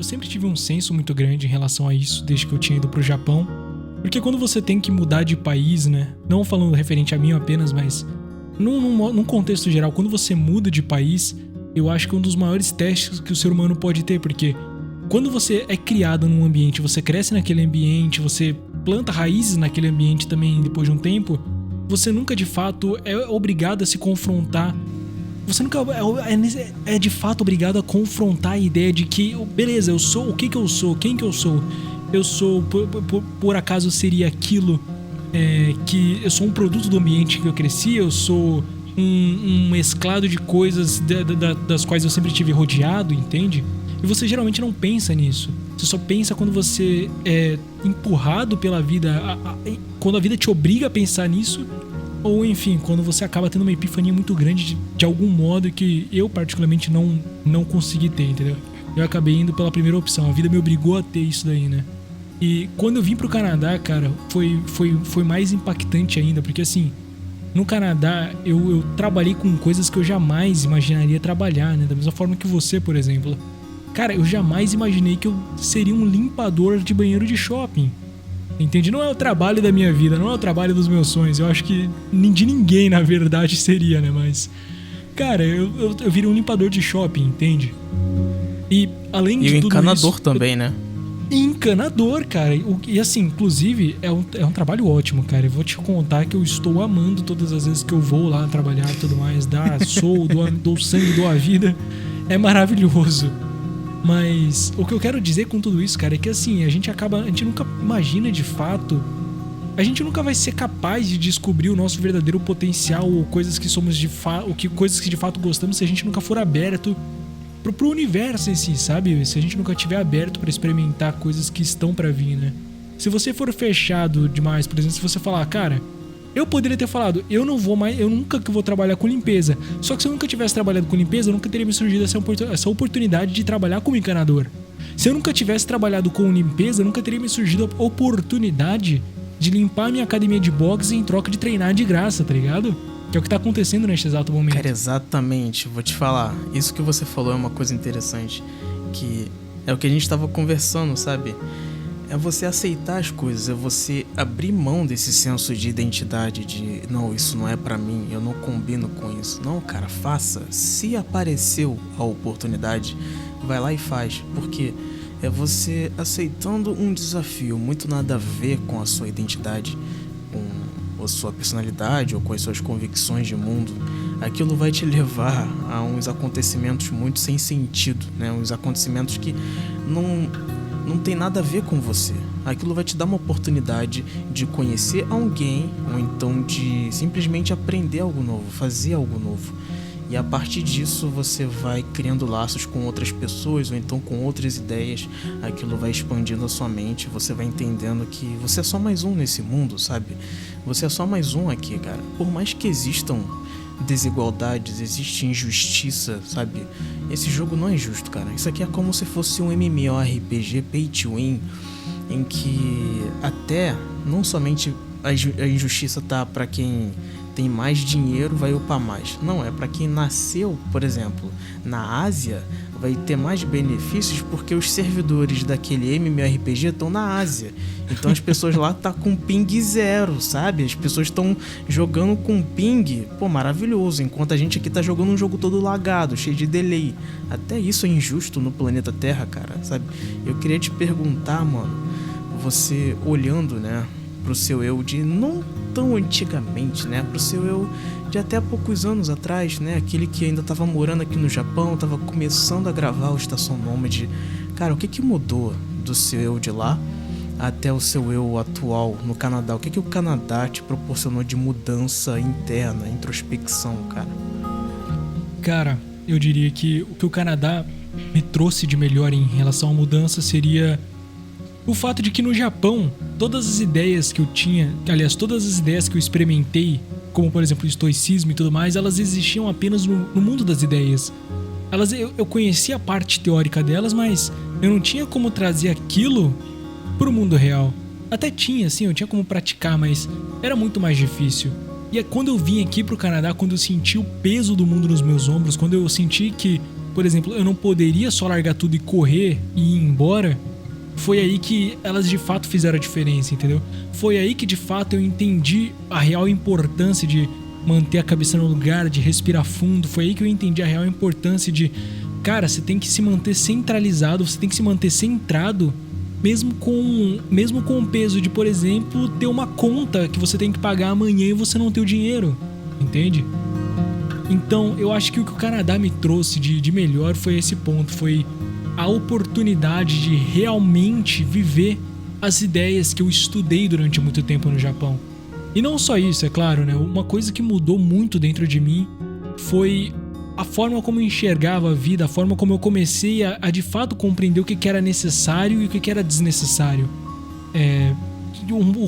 sempre tive um senso muito grande em relação a isso, desde que eu tinha ido pro Japão. Porque quando você tem que mudar de país, né? Não falando referente a mim apenas, mas num contexto geral, quando você muda de país, eu acho que é um dos maiores testes que o ser humano pode ter, porque quando você é criado num ambiente, você cresce naquele ambiente, você planta raízes naquele ambiente também depois de um tempo, você nunca de fato é obrigado a se confrontar. Você nunca é de fato obrigado a confrontar a ideia de que, beleza, eu sou, o que que eu sou, quem que eu sou? Eu sou, por acaso seria aquilo que eu sou um produto do ambiente que eu cresci, eu sou um mesclado de coisas das quais eu sempre tive rodeado, entende? E você geralmente não pensa nisso. Você só pensa quando você é empurrado pela vida, quando a vida te obriga a pensar nisso, ou enfim, quando você acaba tendo uma epifania muito grande de algum modo que eu particularmente não consegui ter, entendeu? Eu acabei indo pela primeira opção, a vida me obrigou a ter isso daí, né? E quando eu vim pro Canadá, cara, foi mais impactante ainda, porque assim, no Canadá eu trabalhei com coisas que eu jamais imaginaria trabalhar, né? Da mesma forma que você, por exemplo. Cara, eu jamais imaginei que eu seria um limpador de banheiro de shopping. Entende? Não é o trabalho da minha vida, não é o trabalho dos meus sonhos. Eu acho que de ninguém, na verdade, seria, né? Mas, cara, eu virei um limpador de shopping, entende? E além de tudo isso... E o encanador também, né? Encanador, cara. E assim, inclusive, é um trabalho ótimo, cara. Eu vou te contar que eu estou amando todas as vezes que eu vou lá trabalhar e tudo mais. Dou sangue, dou a vida. É maravilhoso. Mas o que eu quero dizer com tudo isso, cara, é que assim, a gente nunca imagina de fato, a gente nunca vai ser capaz de descobrir o nosso verdadeiro potencial ou coisas que somos coisas que de fato gostamos se a gente nunca for aberto pro universo em si, sabe? Se a gente nunca tiver aberto pra experimentar coisas que estão pra vir, né? Se você for fechado demais, por exemplo, se você falar, cara, eu poderia ter falado, eu nunca que vou trabalhar com limpeza. Só que se eu nunca tivesse trabalhado com limpeza, nunca teria me surgido essa oportunidade de trabalhar como encanador. Se eu nunca tivesse trabalhado com limpeza, nunca teria me surgido a oportunidade de limpar minha academia de boxe em troca de treinar de graça, tá ligado? Que é o que tá acontecendo neste exato momento. Cara, exatamente. Vou te falar. Isso que você falou é uma coisa interessante. Que é o que a gente tava conversando, sabe? É você aceitar as coisas, é você abrir mão desse senso de identidade, de não, isso não é pra mim, eu não combino com isso. Não, cara, faça. Se apareceu a oportunidade, vai lá e faz. Porque é você aceitando um desafio muito nada a ver com a sua identidade, com a sua personalidade ou com as suas convicções de mundo. Aquilo vai te levar a uns acontecimentos muito sem sentido, né? Uns acontecimentos que não tem nada a ver com você. Aquilo vai te dar uma oportunidade de conhecer alguém, ou então de simplesmente aprender algo novo, fazer algo novo. E a partir disso você vai criando laços com outras pessoas, ou então com outras ideias. Aquilo vai expandindo a sua mente, você vai entendendo que você é só mais um nesse mundo, sabe? Você é só mais um aqui, cara. Por mais que existam desigualdades, existe injustiça, sabe? Esse jogo não é justo, cara. Isso aqui é como se fosse um MMORPG pay to win, em que até não somente a injustiça tá pra quem tem mais dinheiro vai upar mais. Não, é pra quem nasceu, por exemplo, na Ásia, vai ter mais benefícios porque os servidores daquele MMORPG estão na Ásia. Então as pessoas lá tá com ping 0, sabe? As pessoas estão jogando com ping, pô, maravilhoso. Enquanto a gente aqui tá jogando um jogo todo lagado, cheio de delay. Até isso é injusto no planeta Terra, cara, sabe? Eu queria te perguntar, mano, você olhando, né, pro seu eu de não tão antigamente, né, pro seu eu de até poucos anos atrás, né, aquele que ainda tava morando aqui no Japão, tava começando a gravar o Estação Nômade. Cara, o que mudou do seu eu de lá até o seu eu atual no Canadá? O que o Canadá te proporcionou de mudança interna, introspecção, cara? Cara, eu diria que o que o Canadá me trouxe de melhor em relação à mudança seria o fato de que no Japão, todas as ideias que eu tinha, aliás, todas as ideias que eu experimentei, como por exemplo o estoicismo e tudo mais, elas existiam apenas no mundo das ideias. Eu conhecia a parte teórica delas, mas eu não tinha como trazer aquilo pro mundo real. Até tinha, assim, eu tinha como praticar, mas era muito mais difícil. E é quando eu vim aqui pro Canadá, quando eu senti o peso do mundo nos meus ombros, quando eu senti que por exemplo, eu não poderia só largar tudo e correr e ir embora, foi aí que elas de fato fizeram a diferença, entendeu? Foi aí que de fato eu entendi a real importância de manter a cabeça no lugar, de respirar fundo. Foi aí que eu entendi a real importância de, cara, você tem que se manter centralizado, você tem que se manter centrado, mesmo com o peso de, por exemplo, ter uma conta que você tem que pagar amanhã e você não ter o dinheiro, entende? Então, eu acho que o que o Canadá me trouxe de melhor foi esse ponto, foi a oportunidade de realmente viver as ideias que eu estudei durante muito tempo no Japão. E não só isso, é claro, né? Uma coisa que mudou muito dentro de mim foi a forma como eu enxergava a vida, a forma como eu comecei a de fato compreender o que era necessário e o que era desnecessário.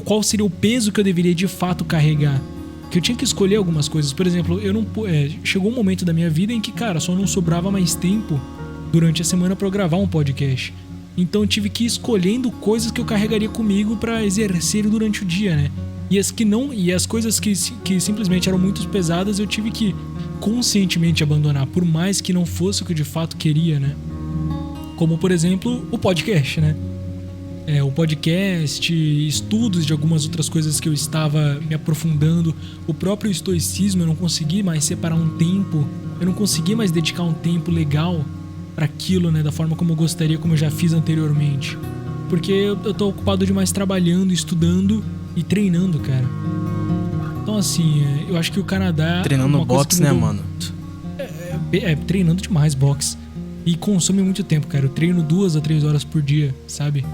Qual seria o peso que eu deveria de fato carregar. Que eu tinha que escolher algumas coisas. Por exemplo, chegou um momento da minha vida em que, cara, só não sobrava mais tempo durante a semana para eu gravar um podcast. Então eu tive que ir escolhendo coisas que eu carregaria comigo para exercer durante o dia, né? E as coisas que simplesmente eram muito pesadas, eu tive que conscientemente abandonar, por mais que não fosse o que eu de fato queria, né? Como, por exemplo, o podcast, né? O podcast, estudos de algumas outras coisas que eu estava me aprofundando, o próprio estoicismo, eu não consegui mais separar um tempo, eu não consegui mais dedicar um tempo legal para aquilo, né? Da forma como eu gostaria, como eu já fiz anteriormente. Porque eu tô ocupado demais trabalhando, estudando e treinando, cara. Então, assim, eu acho que o Canadá... Treinando boxe, né, mano? Treinando demais boxe. E consome muito tempo, cara. Eu treino 2 a 3 horas por dia, sabe?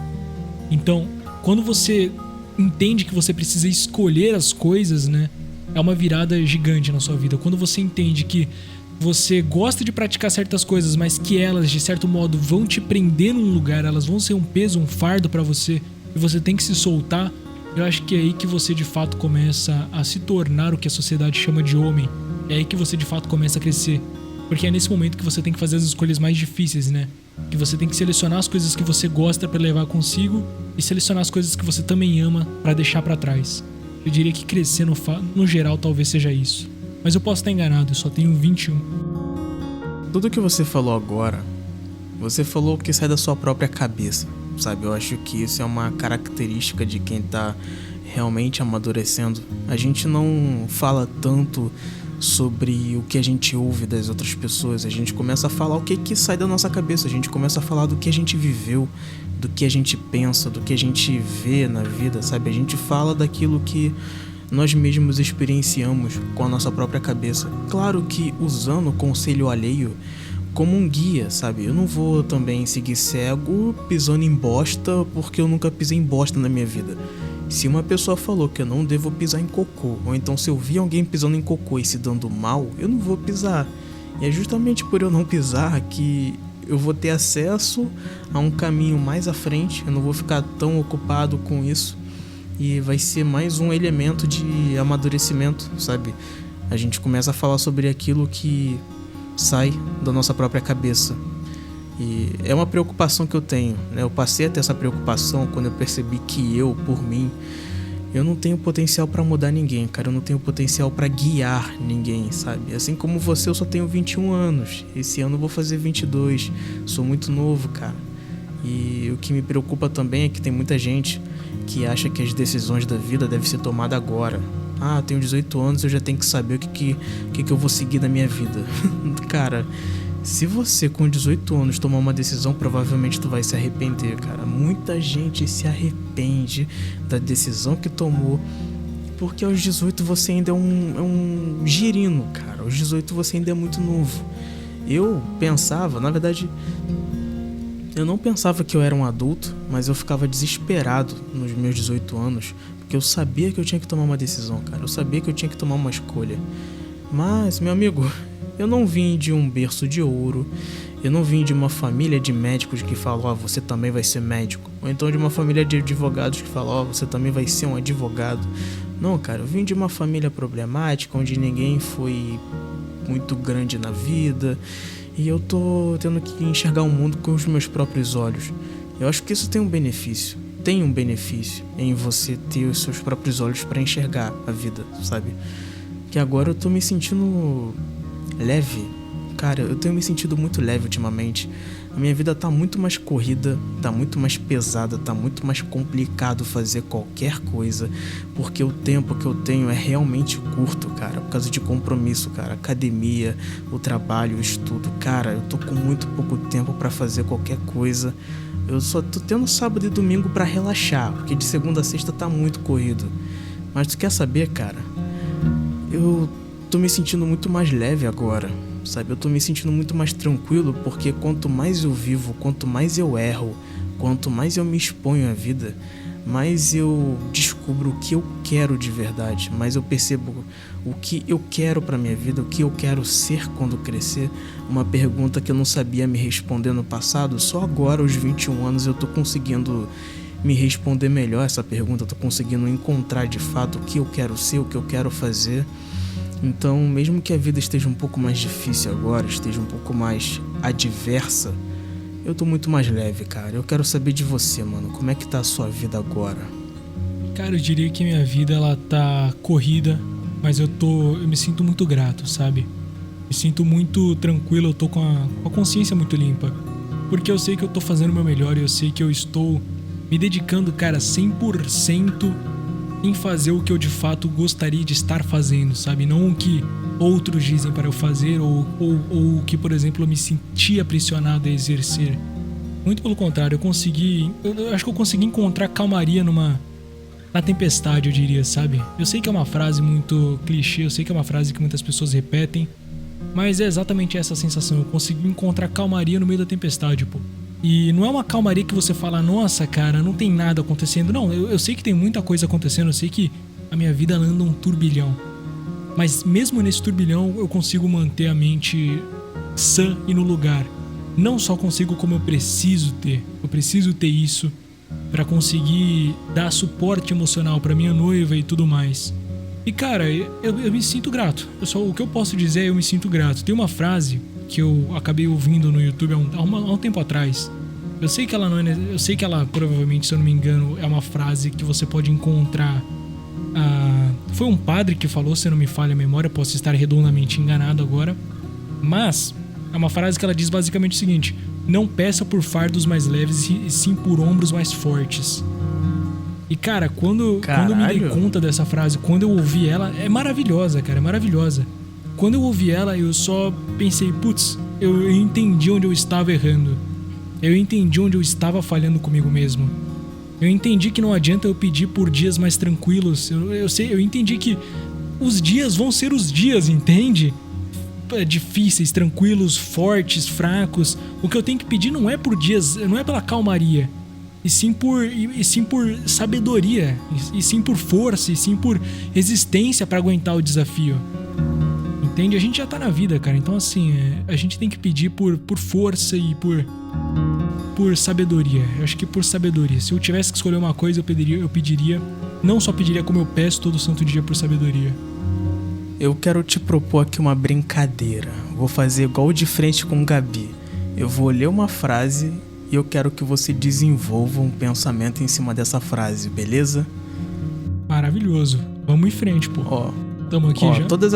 Então, quando você entende que você precisa escolher as coisas, né? É uma virada gigante na sua vida. Quando você entende que você gosta de praticar certas coisas, mas que elas, de certo modo, vão te prender num lugar, elas vão ser um peso, um fardo pra você, e você tem que se soltar, eu acho que é aí que você de fato começa a se tornar o que a sociedade chama de homem. É aí que você de fato começa a crescer. Porque é nesse momento que você tem que fazer as escolhas mais difíceis, né? Que você tem que selecionar as coisas que você gosta pra levar consigo e selecionar as coisas que você também ama pra deixar pra trás. Eu diria que crescer no geral talvez seja isso. Mas eu posso estar enganado, eu só tenho 21. Tudo que você falou agora, você falou que sai da sua própria cabeça, sabe? Eu acho que isso é uma característica de quem tá realmente amadurecendo. A gente não fala tanto sobre o que a gente ouve das outras pessoas, a gente começa a falar o que sai da nossa cabeça, a gente começa a falar do que a gente viveu, do que a gente pensa, do que a gente vê na vida, sabe? A gente fala daquilo que nós mesmos experienciamos com a nossa própria cabeça. Claro que usando o conselho alheio como um guia, sabe? Eu não vou também seguir cego pisando em bosta porque eu nunca pisei em bosta na minha vida. Se uma pessoa falou que eu não devo pisar em cocô, ou então se eu vi alguém pisando em cocô e se dando mal, eu não vou pisar. E é justamente por eu não pisar que eu vou ter acesso a um caminho mais à frente, eu não vou ficar tão ocupado com isso. E vai ser mais um elemento de amadurecimento, sabe? A gente começa a falar sobre aquilo que sai da nossa própria cabeça. E é uma preocupação que eu tenho, né? Eu passei a ter essa preocupação quando eu percebi que eu, por mim, eu não tenho potencial pra mudar ninguém, cara. Eu não tenho potencial pra guiar ninguém, sabe? Assim como você, eu só tenho 21 anos. Esse ano eu vou fazer 22. Sou muito novo, cara. E o que me preocupa também é que tem muita gente que acha que as decisões da vida devem ser tomadas agora. Ah, eu tenho 18 anos, eu já tenho que saber o que eu vou seguir na minha vida. Cara, se você com 18 anos tomar uma decisão, provavelmente tu vai se arrepender, cara. Muita gente se arrepende da decisão que tomou, porque aos 18 você ainda é um girino, cara. Aos 18 você ainda é muito novo. Eu pensava, na verdade, eu não pensava que eu era um adulto, mas eu ficava desesperado nos meus 18 anos, porque eu sabia que eu tinha que tomar uma decisão, cara. Eu sabia que eu tinha que tomar uma escolha. Mas, meu amigo, eu não vim de um berço de ouro, eu não vim de uma família de médicos que falam, ó, você também vai ser médico. Ou então de uma família de advogados que falam, ó, você também vai ser um advogado. Não, cara, eu vim de uma família problemática, onde ninguém foi muito grande na vida, e eu tô tendo que enxergar o mundo com os meus próprios olhos. Eu acho que isso tem um benefício. Tem um benefício em você ter os seus próprios olhos pra enxergar a vida, sabe? Que agora eu tô me sentindo leve. cara, eu tenho me sentido muito leve ultimamente. A minha vida tá muito mais corrida, tá muito mais pesada, tá muito mais complicado fazer qualquer coisa, porque o tempo que eu tenho é realmente curto, cara, por causa de compromisso, cara, academia, o trabalho, o estudo, cara, eu tô com muito pouco tempo pra fazer qualquer coisa. Eu só tô tendo sábado e domingo pra relaxar, porque de segunda a sexta tá muito corrido. Mas tu quer saber, cara? Eu tô me sentindo muito mais leve agora, sabe? Eu tô me sentindo muito mais tranquilo, porque quanto mais eu vivo, quanto mais eu erro, quanto mais eu me exponho à vida, mais eu descubro o que eu quero de verdade, mais eu percebo o que eu quero pra minha vida, o que eu quero ser quando crescer. Uma pergunta que eu não sabia me responder no passado, só agora aos 21 anos eu tô conseguindo me responder melhor essa pergunta, eu tô conseguindo encontrar de fato o que eu quero ser, o que eu quero fazer. Então, mesmo que a vida esteja um pouco mais difícil agora, esteja um pouco mais adversa, eu tô muito mais leve, cara. Eu quero saber de você, mano. Como é que tá a sua vida agora? Cara, eu diria que minha vida ela tá corrida, mas eu me sinto muito grato, sabe? Me sinto muito tranquilo, eu tô com a consciência muito limpa. Porque eu sei que eu tô fazendo o meu melhor e eu sei que eu estou me dedicando, cara, 100% em fazer o que eu de fato gostaria de estar fazendo, sabe? Não o que outros dizem para eu fazer ou o que, por exemplo, eu me sentia pressionado a exercer. Muito pelo contrário, eu acho que eu consegui encontrar calmaria na tempestade, eu diria, sabe? Eu sei que é uma frase muito clichê, eu sei que é uma frase que muitas pessoas repetem, mas é exatamente essa sensação. Eu consegui encontrar calmaria no meio da tempestade, pô. E não é uma calmaria que você fala, nossa, cara, não tem nada acontecendo. Não, eu sei que tem muita coisa acontecendo, eu sei que a minha vida anda um turbilhão. Mas mesmo nesse turbilhão, eu consigo manter a mente sã e no lugar. Não só consigo, como eu preciso ter. Eu preciso ter isso pra conseguir dar suporte emocional pra minha noiva e tudo mais. E cara, eu me sinto grato. O que eu posso dizer é eu me sinto grato. Tem uma frase que eu acabei ouvindo no YouTube há um tempo atrás. Eu sei que ela não é, eu sei que ela provavelmente, se eu não me engano, é uma frase que você pode encontrar. Foi um padre que falou, se não me falha a memória, posso estar redondamente enganado agora, mas é uma frase que ela diz basicamente o seguinte: não peça por fardos mais leves e sim por ombros mais fortes. E cara, quando eu me dei conta dessa frase, quando eu ouvi ela, é maravilhosa, cara, é maravilhosa. Quando eu ouvi ela, eu só pensei, putz, eu entendi onde eu estava errando. Eu entendi onde eu estava falhando comigo mesmo. Eu entendi que não adianta eu pedir por dias mais tranquilos. Eu entendi que os dias vão ser os dias, entende? Difíceis, tranquilos, fortes, fracos. O que eu tenho que pedir não é por dias, não é pela calmaria, e sim por sabedoria, e sim por força, e sim por resistência para aguentar o desafio. Entende? A gente já tá na vida, cara. Então, assim, a gente tem que pedir por força e por sabedoria. Eu acho que por sabedoria. Se eu tivesse que escolher uma coisa, eu pediria. Não só pediria, como eu peço todo santo dia por sabedoria. Eu quero te propor aqui uma brincadeira. Vou fazer igual de frente com o Gabi. Eu vou ler uma frase e eu quero que você desenvolva um pensamento em cima dessa frase, beleza? Maravilhoso. Vamos em frente, pô. Tamo aqui já. Todas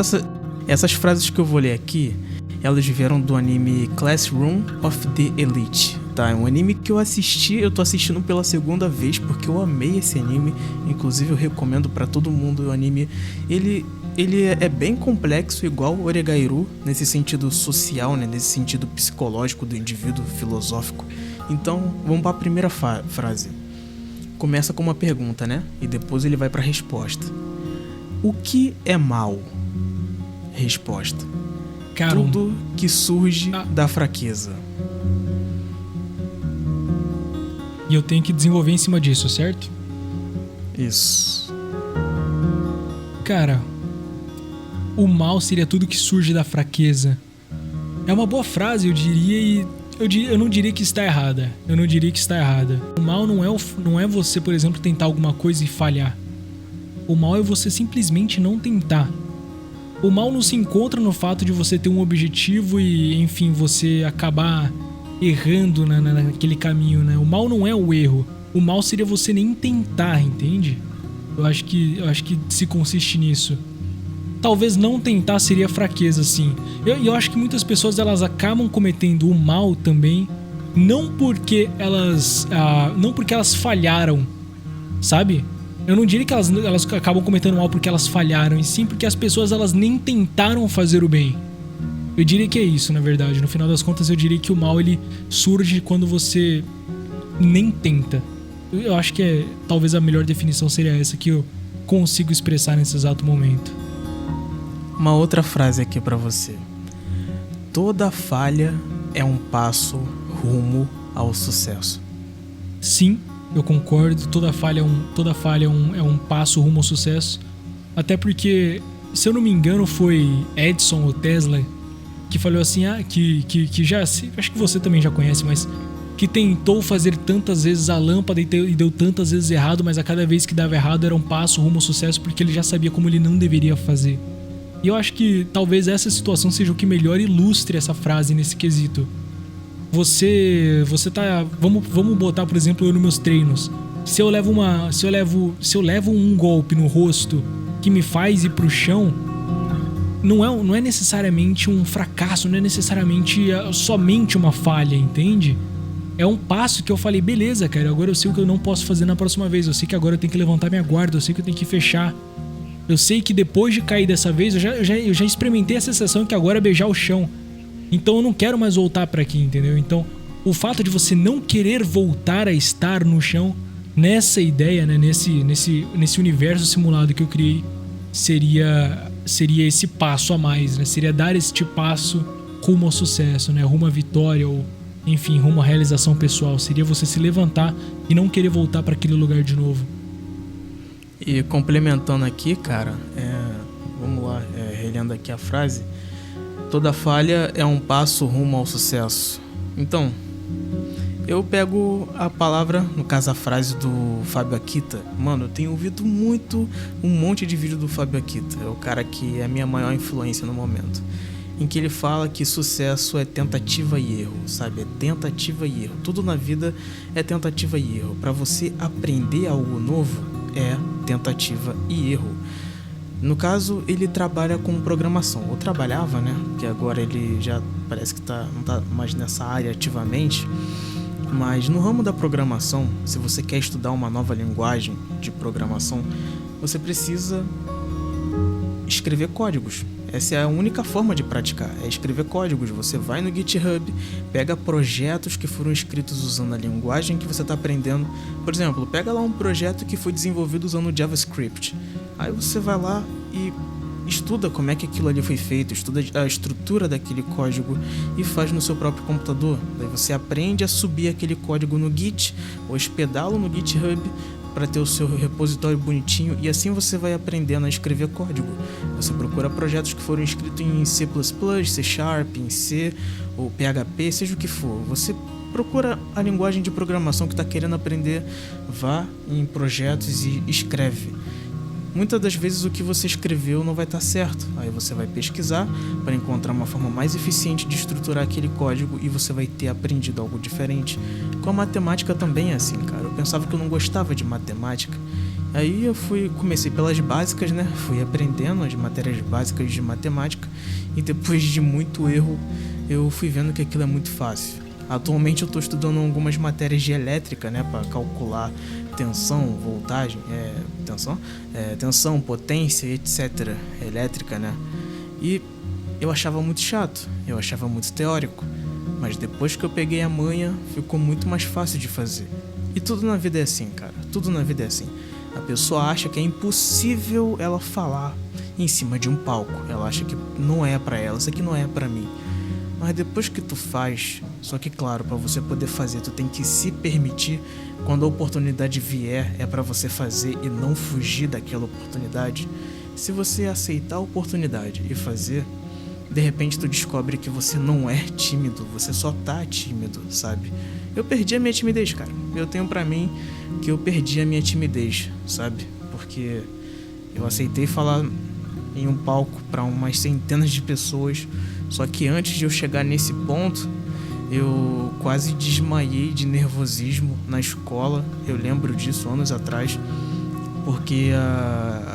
essas frases que eu vou ler aqui, elas vieram do anime Classroom of the Elite, tá? É um anime que eu tô assistindo pela segunda vez porque eu amei esse anime. Inclusive eu recomendo pra todo mundo o anime. Ele é bem complexo, igual o Oregairu, nesse sentido social, né? Nesse sentido psicológico do indivíduo, filosófico. Então, vamos pra primeira frase. Começa com uma pergunta, né? E depois ele vai pra resposta. O que é mal? Resposta: Caramba. Tudo que surge da fraqueza. E eu tenho que desenvolver em cima disso, certo? Isso. Cara, o mal seria tudo que surge da fraqueza. É uma boa frase, eu diria, e eu não diria que está errada. Eu não diria que está errada. O mal não é você, por exemplo, tentar alguma coisa e falhar. O mal é você simplesmente não tentar. O mal não se encontra no fato de você ter um objetivo e, enfim, você acabar errando naquele caminho, né? O mal não é o erro. O mal seria você nem tentar, entende? Eu acho que se consiste nisso. talvez não tentar seria fraqueza, sim. Eu acho que muitas pessoas elas acabam cometendo o mal também, não porque elas falharam, sabe? Eu não diria que elas acabam cometendo mal porque elas falharam, e sim porque as pessoas elas nem tentaram fazer o bem. Eu diria que é isso, na verdade. No final das contas, eu diria que o mal ele surge quando você nem tenta. Eu acho que talvez a melhor definição seria essa que eu consigo expressar nesse exato momento. Uma outra frase aqui pra você. Toda falha é um passo rumo ao sucesso. Sim, eu concordo. Toda falha é um passo rumo ao sucesso. Até porque, se eu não me engano, foi Edison ou Tesla que falou assim, que já, acho que você também já conhece, mas que tentou fazer tantas vezes a lâmpada e deu tantas vezes errado, mas a cada vez que dava errado era um passo rumo ao sucesso, porque ele já sabia como ele não deveria fazer. E eu acho que talvez essa situação seja o que melhor ilustre essa frase nesse quesito. Você tá... Vamos botar, por exemplo, eu nos meus treinos. Se eu levo um golpe no rosto que me faz ir pro chão, não é necessariamente um fracasso, não é necessariamente somente uma falha, entende? É um passo que eu falei, beleza, cara, agora eu sei o que eu não posso fazer na próxima vez, eu sei que agora eu tenho que levantar minha guarda, eu sei que eu tenho que fechar. Eu sei que depois de cair dessa vez, eu já experimentei a sensação que agora é beijar o chão. Então eu não quero mais voltar pra aqui, entendeu? Então o fato de você não querer voltar a estar no chão, nessa ideia, né, nesse universo simulado que eu criei, seria esse passo a mais, né? Seria dar este passo rumo ao sucesso, né? Rumo à vitória ou, enfim, rumo à realização pessoal. Seria você se levantar e não querer voltar para aquele lugar de novo. E complementando aqui, cara, vamos lá, relendo aqui a frase. Toda falha é um passo rumo ao sucesso. Então, eu pego a palavra, no caso a frase do Fábio Akita. Mano, eu tenho ouvido muito um monte de vídeo do Fábio Akita. É o cara que é a minha maior influência no momento. Em que ele fala que sucesso é tentativa e erro, sabe? É tentativa e erro. Tudo na vida é tentativa e erro. Para você aprender algo novo, é tentativa e erro. No caso, ele trabalha com programação. Ou trabalhava, né? Porque agora ele já parece que não tá mais nessa área ativamente. Mas no ramo da programação, se você quer estudar uma nova linguagem de programação, você precisa escrever códigos. Essa é a única forma de praticar, é escrever códigos. Você vai no GitHub, pega projetos que foram escritos usando a linguagem que você está aprendendo. Por exemplo, pega lá um projeto que foi desenvolvido usando JavaScript. Aí você vai lá e estuda como é que aquilo ali foi feito, estuda a estrutura daquele código e faz no seu próprio computador. Daí você aprende a subir aquele código no Git, ou hospedá-lo no GitHub para ter o seu repositório bonitinho, e assim você vai aprendendo a escrever código. Você procura projetos que foram escritos em C++, C Sharp, em C ou PHP, seja o que for. Você procura a linguagem de programação que está querendo aprender, vá em projetos e escreve. Muitas das vezes o que você escreveu não vai estar certo. Aí você vai pesquisar para encontrar uma forma mais eficiente de estruturar aquele código e você vai ter aprendido algo diferente. Com a matemática também é assim, cara. Eu pensava que eu não gostava de matemática. Aí eu comecei pelas básicas, né? Fui aprendendo as matérias básicas de matemática e depois de muito erro eu fui vendo que aquilo é muito fácil. Atualmente eu estou estudando algumas matérias de elétrica, né, para calcular tensão, voltagem, tensão, potência, etc. Elétrica, né? E eu achava muito chato, eu achava muito teórico, mas depois que eu peguei a manha, ficou muito mais fácil de fazer. E tudo na vida é assim, cara, tudo na vida é assim. A pessoa acha que é impossível ela falar em cima de um palco, ela acha que não é pra ela, isso aqui não é pra mim. Mas depois que tu faz, só que claro, para você poder fazer, tu tem que se permitir. Quando a oportunidade vier, é para você fazer e não fugir daquela oportunidade. Se você aceitar a oportunidade e fazer, de repente tu descobre que você não é tímido, você só tá tímido, sabe? Eu perdi a minha timidez, cara. Eu tenho pra mim que eu perdi a minha timidez, sabe? Porque eu aceitei falar em um palco para umas centenas de pessoas. Só que antes de eu chegar nesse ponto, eu quase desmaiei de nervosismo na escola. Eu lembro disso anos atrás, porque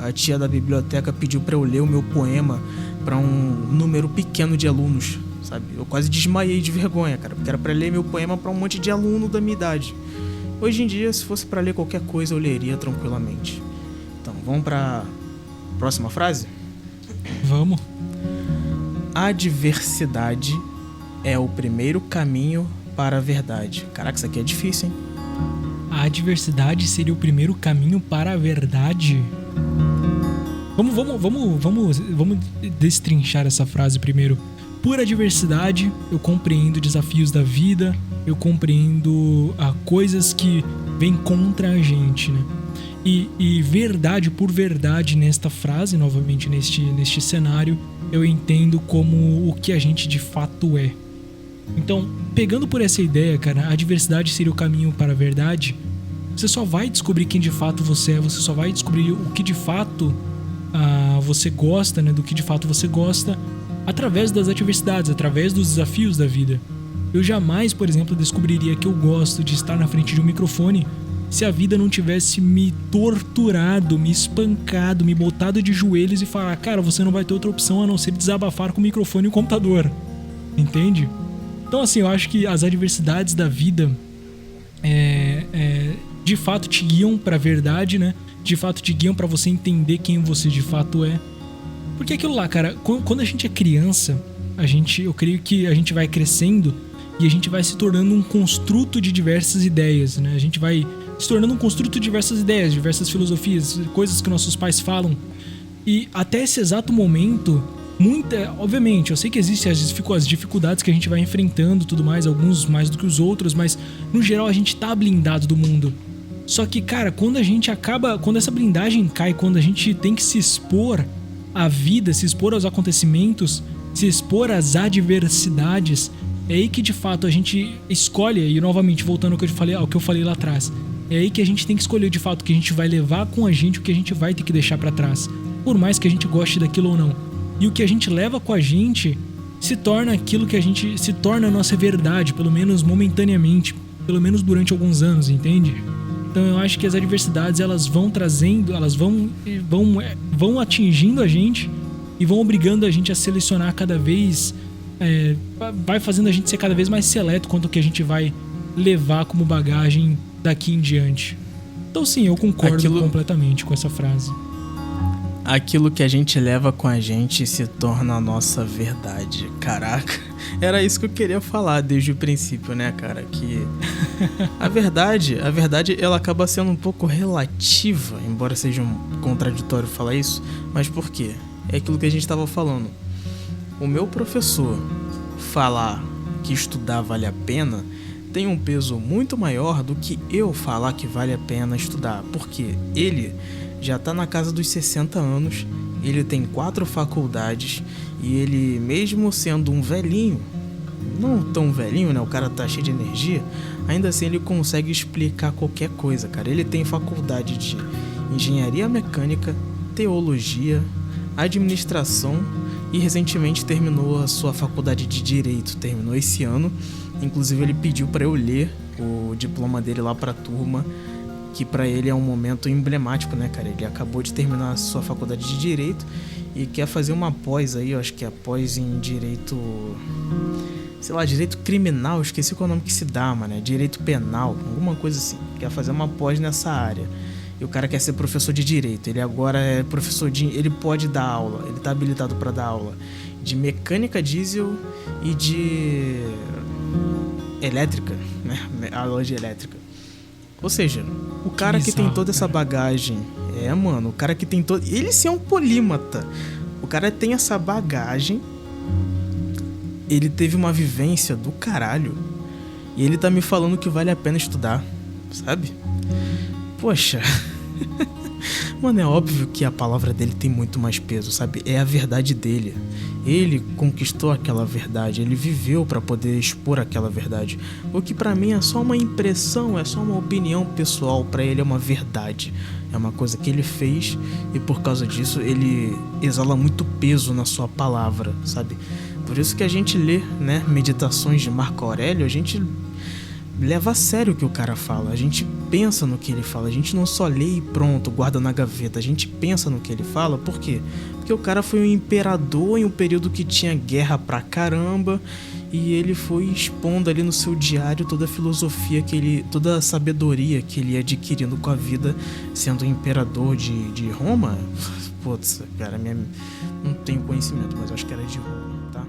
a tia da biblioteca pediu pra eu ler o meu poema pra um número pequeno de alunos, sabe? Eu quase desmaiei de vergonha, cara, porque era pra ler meu poema pra um monte de aluno da minha idade. Hoje em dia, se fosse pra ler qualquer coisa, eu leria tranquilamente. Então, vamos pra próxima frase? Vamos. A diversidade é o primeiro caminho para a verdade. Caraca, isso aqui é difícil, hein? A adversidade seria o primeiro caminho para a verdade? Vamos destrinchar essa frase primeiro. Por adversidade, eu compreendo desafios da vida, eu compreendo coisas que vêm contra a gente, né? E verdade por verdade nesta frase, novamente neste cenário, eu entendo como o que a gente de fato é. Então, pegando por essa ideia, cara, a adversidade seria o caminho para a verdade. Você só vai descobrir quem de fato você é, você só vai descobrir o que de fato você gosta, né? Do que de fato você gosta através das adversidades, através dos desafios da vida. Eu jamais, por exemplo, descobriria que eu gosto de estar na frente de um microfone se a vida não tivesse me torturado, me espancado, me botado de joelhos e falar, cara, você não vai ter outra opção a não ser desabafar com o microfone e o computador. Entende? Então, assim, eu acho que as adversidades da vida de fato te guiam pra verdade, né? De fato te guiam pra você entender quem você de fato é. Porque aquilo lá, cara, quando a gente é criança, eu creio que a gente vai crescendo e a gente vai se tornando um construto de diversas ideias, né? A gente vai se tornando um construto de diversas ideias, diversas filosofias, coisas que nossos pais falam. E até esse exato momento, obviamente, eu sei que existem as dificuldades que a gente vai enfrentando, tudo mais, alguns mais do que os outros, mas no geral a gente tá blindado do mundo. Só que, cara, quando essa blindagem cai, quando a gente tem que se expor à vida, se expor aos acontecimentos, se expor às adversidades, é aí que de fato a gente escolhe, e novamente voltando ao que eu falei lá atrás, é aí que a gente tem que escolher de fato o que a gente vai levar com a gente, o que a gente vai ter que deixar pra trás, por mais que a gente goste daquilo ou não. E o que a gente leva com a gente se torna aquilo que se torna a nossa verdade, pelo menos momentaneamente, pelo menos durante alguns anos, entende? Então eu acho que as adversidades, elas vão trazendo, elas vão atingindo a gente e vão obrigando a gente a selecionar cada vez, vai fazendo a gente ser cada vez mais seleto quanto ao que a gente vai levar como bagagem daqui em diante. Então sim, eu concordo completamente com essa frase. Aquilo que a gente leva com a gente se torna a nossa verdade. Caraca, era isso que eu queria falar desde o princípio, né, cara? Que a verdade, ela acaba sendo um pouco relativa, embora seja um contraditório falar isso. Mas por quê? É aquilo que a gente tava falando. O meu professor falar que estudar vale a pena tem um peso muito maior do que eu falar que vale a pena estudar. Porque ele já tá na casa dos 60 anos, ele tem 4 faculdades e ele, mesmo sendo um velhinho, não tão velhinho, né? O cara tá cheio de energia, ainda assim ele consegue explicar qualquer coisa, cara. Ele tem faculdade de engenharia mecânica, teologia, administração e recentemente terminou a sua faculdade de direito, terminou esse ano. Inclusive ele pediu pra eu ler o diploma dele lá pra turma, que pra ele é um momento emblemático, né, cara? Ele acabou de terminar a sua faculdade de direito e quer fazer uma pós aí, eu acho que é a pós em direito, sei lá, direito criminal, eu esqueci qual é o nome que se dá, mano, é direito penal, alguma coisa assim. Quer fazer uma pós nessa área. E o cara quer ser professor de direito. Ele agora é professor ele pode dar aula, ele tá habilitado pra dar aula de mecânica diesel e de elétrica, né? Aula de elétrica. Ou seja, o cara que tem toda essa bagagem, mano, o cara que tem todo... Ele sim é um polímata. O cara tem essa bagagem, ele teve uma vivência do caralho e ele tá me falando que vale a pena estudar, sabe? Poxa... Mano, é óbvio que a palavra dele tem muito mais peso, sabe? É a verdade dele. Ele conquistou aquela verdade, ele viveu pra poder expor aquela verdade. O que pra mim é só uma impressão, é só uma opinião pessoal, pra ele é uma verdade. É uma coisa que ele fez e por causa disso ele exala muito peso na sua palavra, sabe? Por isso que a gente lê, né, Meditações de Marco Aurélio, a gente leva a sério o que o cara fala, a gente pensa no que ele fala, a gente não só lê e pronto, guarda na gaveta, a gente pensa no que ele fala. Por quê? Porque o cara foi um imperador em um período que tinha guerra pra caramba, e ele foi expondo ali no seu diário toda a filosofia toda a sabedoria que ele ia adquirindo com a vida sendo imperador de Roma. Putz, cara, não tenho conhecimento, mas acho que era de Roma, tá?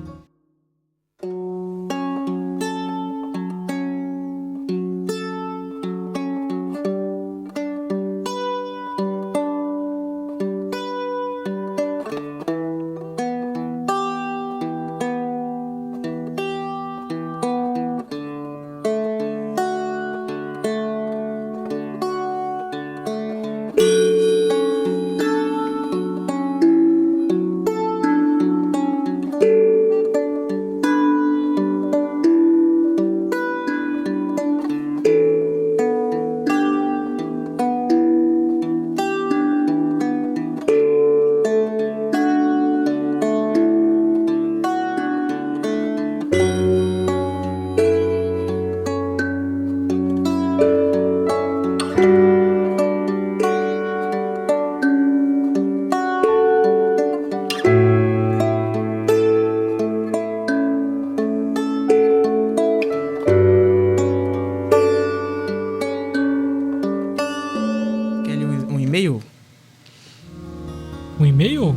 Um e-mail?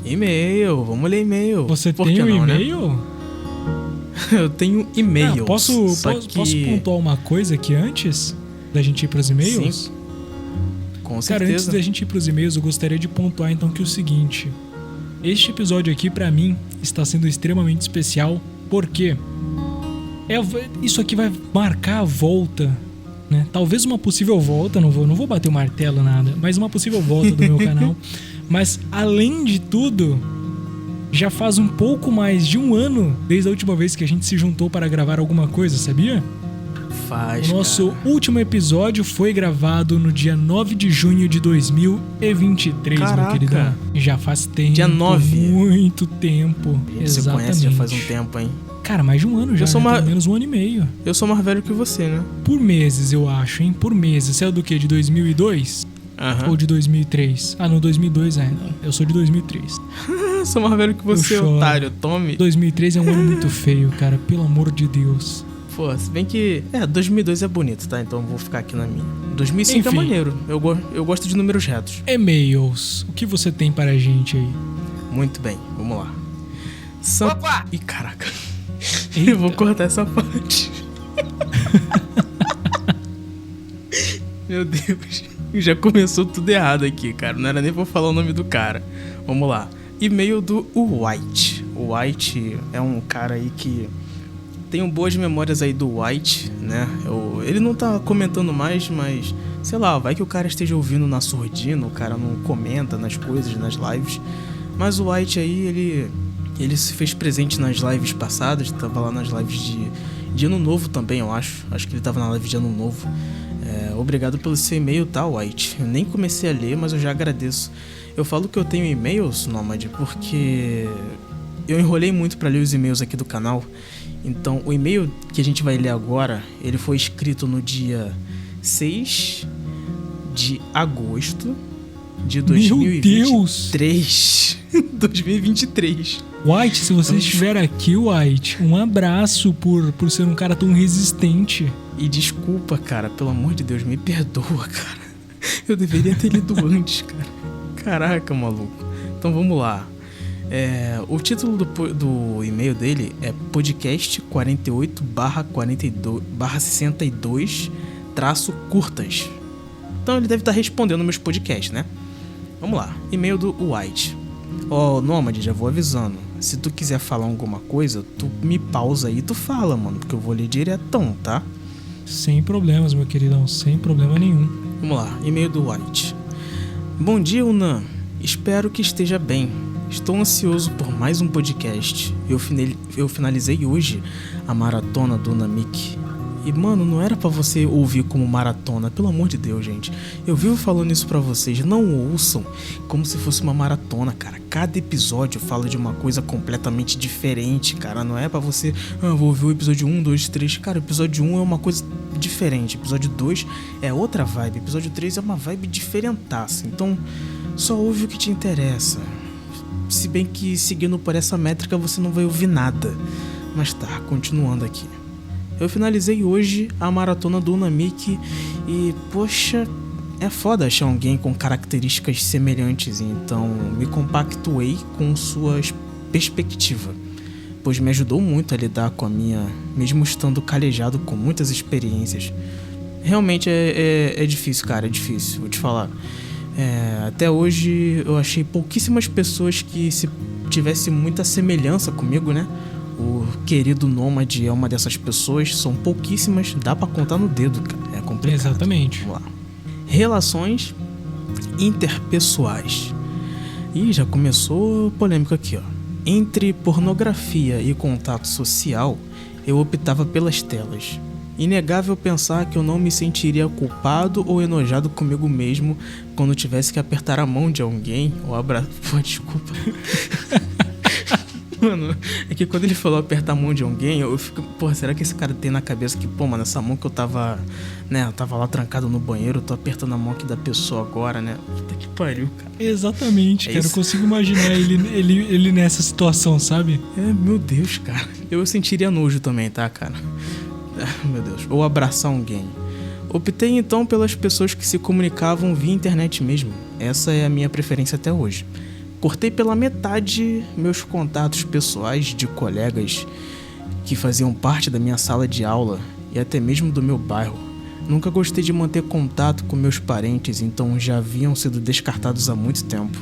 E-mail, vamos ler e-mail. Você Por tem que um não, né? e-mail? Eu tenho e-mail. Posso pontuar uma coisa aqui antes da gente ir pros e-mails? Sim, com Cara, certeza. antes da gente ir pros e-mails, eu gostaria de pontuar então que o seguinte: este episódio aqui pra mim está sendo extremamente especial, porque isso aqui vai marcar a volta, né? Talvez uma possível volta, não vou bater o martelo nada, mas uma possível volta do meu canal. Mas além de tudo, já faz um pouco mais de um ano desde a última vez que a gente se juntou para gravar alguma coisa, sabia? Faz, O nosso cara. último episódio foi gravado no dia 9 de junho de 2023, Caraca. meu queridão. Já faz tempo. Dia 9. Muito tempo. A gente se Exatamente. conhece já faz um tempo, hein? Cara, mais de um ano já, Eu sou pelo menos um ano e meio. Eu sou mais velho que você, né? Por meses, eu acho, hein? Por meses. Você é do quê? De 2002? Aham. Ou de 2003? Ah, não, 2002 ainda. Eu sou de 2003. Eu sou mais velho que você, choro. otário. Tome. 2003 é um ano muito feio, cara. Pelo amor de Deus. Pô, se bem que... 2002 é bonito, tá? Então eu vou ficar aqui na minha. 2005 Enfim. é maneiro. Eu gosto de números retos. E-mails. O que você tem para a gente aí? Muito bem, vamos lá. Opa! Ih, caraca. Eita. Eu vou cortar essa parte. Meu Deus. Já começou tudo errado aqui, cara. Não era nem pra falar o nome do cara. Vamos lá. E-mail do White. O White é um cara aí que... Tenho boas memórias aí do White, né? Ele não tá comentando mais, mas... Sei lá, vai que o cara esteja ouvindo na surdina. O cara não comenta nas coisas, nas lives. Mas o White aí, ele se fez presente nas lives passadas. Tava lá nas lives de Ano Novo também, eu acho. Acho que ele tava na live de Ano Novo. Obrigado pelo seu e-mail, tá, White? Eu nem comecei a ler, mas eu já agradeço. Eu falo que eu tenho e-mails, Nômade, porque eu enrolei muito pra ler os e-mails aqui do canal. Então, o e-mail que a gente vai ler agora, ele foi escrito no dia 6 de agosto de 2023. 2023. White, se você estiver aqui, White, um abraço por ser um cara tão resistente. E desculpa, cara, pelo amor de Deus, me perdoa, cara. Eu deveria ter lido antes, cara. Caraca, maluco. Então vamos lá. O título do e-mail dele é podcast 48/62/62-curtas. Então ele deve estar respondendo meus podcasts, né? Vamos lá. E-mail do White. Nômade, já vou avisando. Se tu quiser falar alguma coisa, tu me pausa aí e tu fala, mano. Porque eu vou ler diretão, tá? Sem problemas, meu queridão, sem problema nenhum. Vamos lá, e-mail do White. Bom dia, Unan. Espero que esteja bem. Estou ansioso por mais um podcast. Eu finalizei hoje a maratona do Namik E, mano, não era pra você ouvir como maratona. Pelo amor de Deus, gente. Eu vivo falando isso pra vocês. Não ouçam como se fosse uma maratona, cara. Cada episódio fala de uma coisa completamente diferente, cara. Não é pra você... vou ouvir o episódio 1, 2, 3. Cara, o episódio 1 é uma coisa diferente. Episódio 2 é outra vibe. Episódio 3 é uma vibe diferentaça. Então, só ouve o que te interessa. Se bem que seguindo por essa métrica você não vai ouvir nada. Mas tá, continuando aqui. Eu finalizei hoje a maratona do Unamic e, poxa, é foda achar alguém com características semelhantes. Então me compactuei com sua perspectiva, pois me ajudou muito a lidar com a minha, mesmo estando calejado com muitas experiências. Realmente é difícil, cara, é difícil, vou te falar. Até hoje eu achei pouquíssimas pessoas que se tivesse muita semelhança comigo, né? O querido Nômade é uma dessas pessoas, são pouquíssimas, dá pra contar no dedo, cara. É complicado. Exatamente. Vamos lá. Relações interpessoais. Ih, já começou polêmico aqui, ó. Entre pornografia e contato social, eu optava pelas telas. Inegável pensar que eu não me sentiria culpado ou enojado comigo mesmo quando tivesse que apertar a mão de alguém ou abraçar... Pô, desculpa. Mano, é que quando ele falou apertar a mão de alguém, eu fico... Porra, será que esse cara tem na cabeça que... Pô, mano, essa mão que eu tava... Né, eu tava lá trancado no banheiro, eu tô apertando a mão aqui da pessoa agora, né? Puta que pariu, cara. Exatamente, cara. Eu consigo imaginar ele nessa situação, sabe? Meu Deus, cara. Eu sentiria nojo também, tá, cara? Meu Deus. Ou abraçar alguém. Optei então pelas pessoas que se comunicavam via internet mesmo. Essa é a minha preferência até hoje. Cortei pela metade meus contatos pessoais de colegas que faziam parte da minha sala de aula e até mesmo do meu bairro. Nunca gostei de manter contato com meus parentes, então já haviam sido descartados há muito tempo.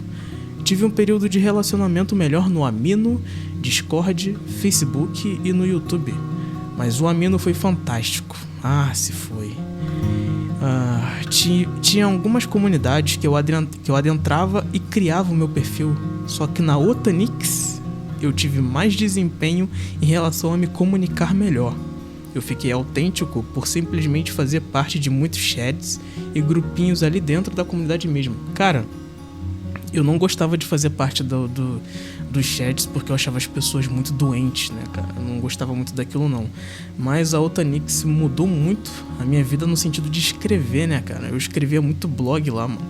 Tive um período de relacionamento melhor no Amino, Discord, Facebook e no YouTube. Mas o Amino foi fantástico. Se foi. Tinha algumas comunidades que eu adentrava e criava o meu perfil. Só que na Otanix eu tive mais desempenho em relação a me comunicar melhor. Eu fiquei autêntico por simplesmente fazer parte de muitos chats e grupinhos ali dentro da comunidade mesmo. Cara, eu não gostava de fazer parte dos chats porque eu achava as pessoas muito doentes, né, cara? Eu não gostava muito daquilo, não. Mas a Otanix mudou muito a minha vida no sentido de escrever, né, cara? Eu escrevia muito blog lá, mano.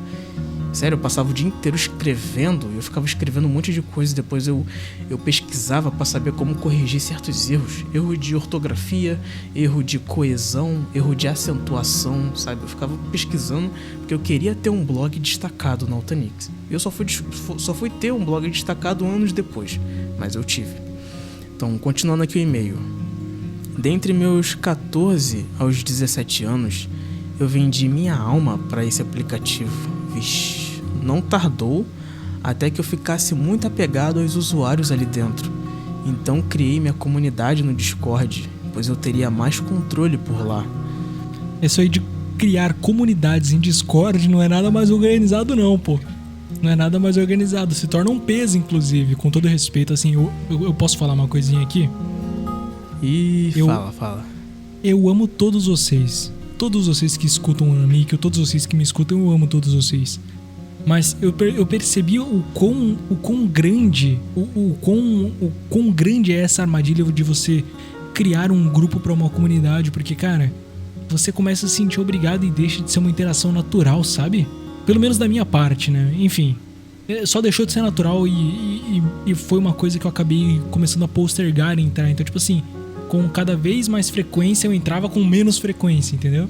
Sério, eu passava o dia inteiro escrevendo, eu ficava escrevendo um monte de coisa, depois eu pesquisava pra saber como corrigir certos erros. Erro de ortografia, erro de coesão, erro de acentuação, sabe? Eu ficava pesquisando porque eu queria ter um blog destacado na Otanix. Eu só fui ter um blog destacado anos depois, mas eu tive. Então, continuando aqui o e-mail. Dentre meus 14 aos 17 anos, eu vendi minha alma pra esse aplicativo. Vixe, não tardou até que eu ficasse muito apegado aos usuários ali dentro. Então criei minha comunidade no Discord, pois eu teria mais controle por lá. Isso aí de criar comunidades em Discord não é nada mais organizado não, pô. Não é nada mais organizado, se torna um peso, inclusive, com todo respeito, assim, eu posso falar uma coisinha aqui? Fala. Eu amo todos vocês que escutam o Unamic, todos vocês que me escutam, eu amo todos vocês. Mas eu percebi o quão grande é essa armadilha de você criar um grupo pra uma comunidade, porque, cara, você começa a se sentir obrigado e deixa de ser uma interação natural, sabe? Pelo menos da minha parte, né? Enfim, só deixou de ser natural e foi uma coisa que eu acabei começando a postergar e entrar. Então, tipo assim, com cada vez mais frequência eu entrava com menos frequência, entendeu?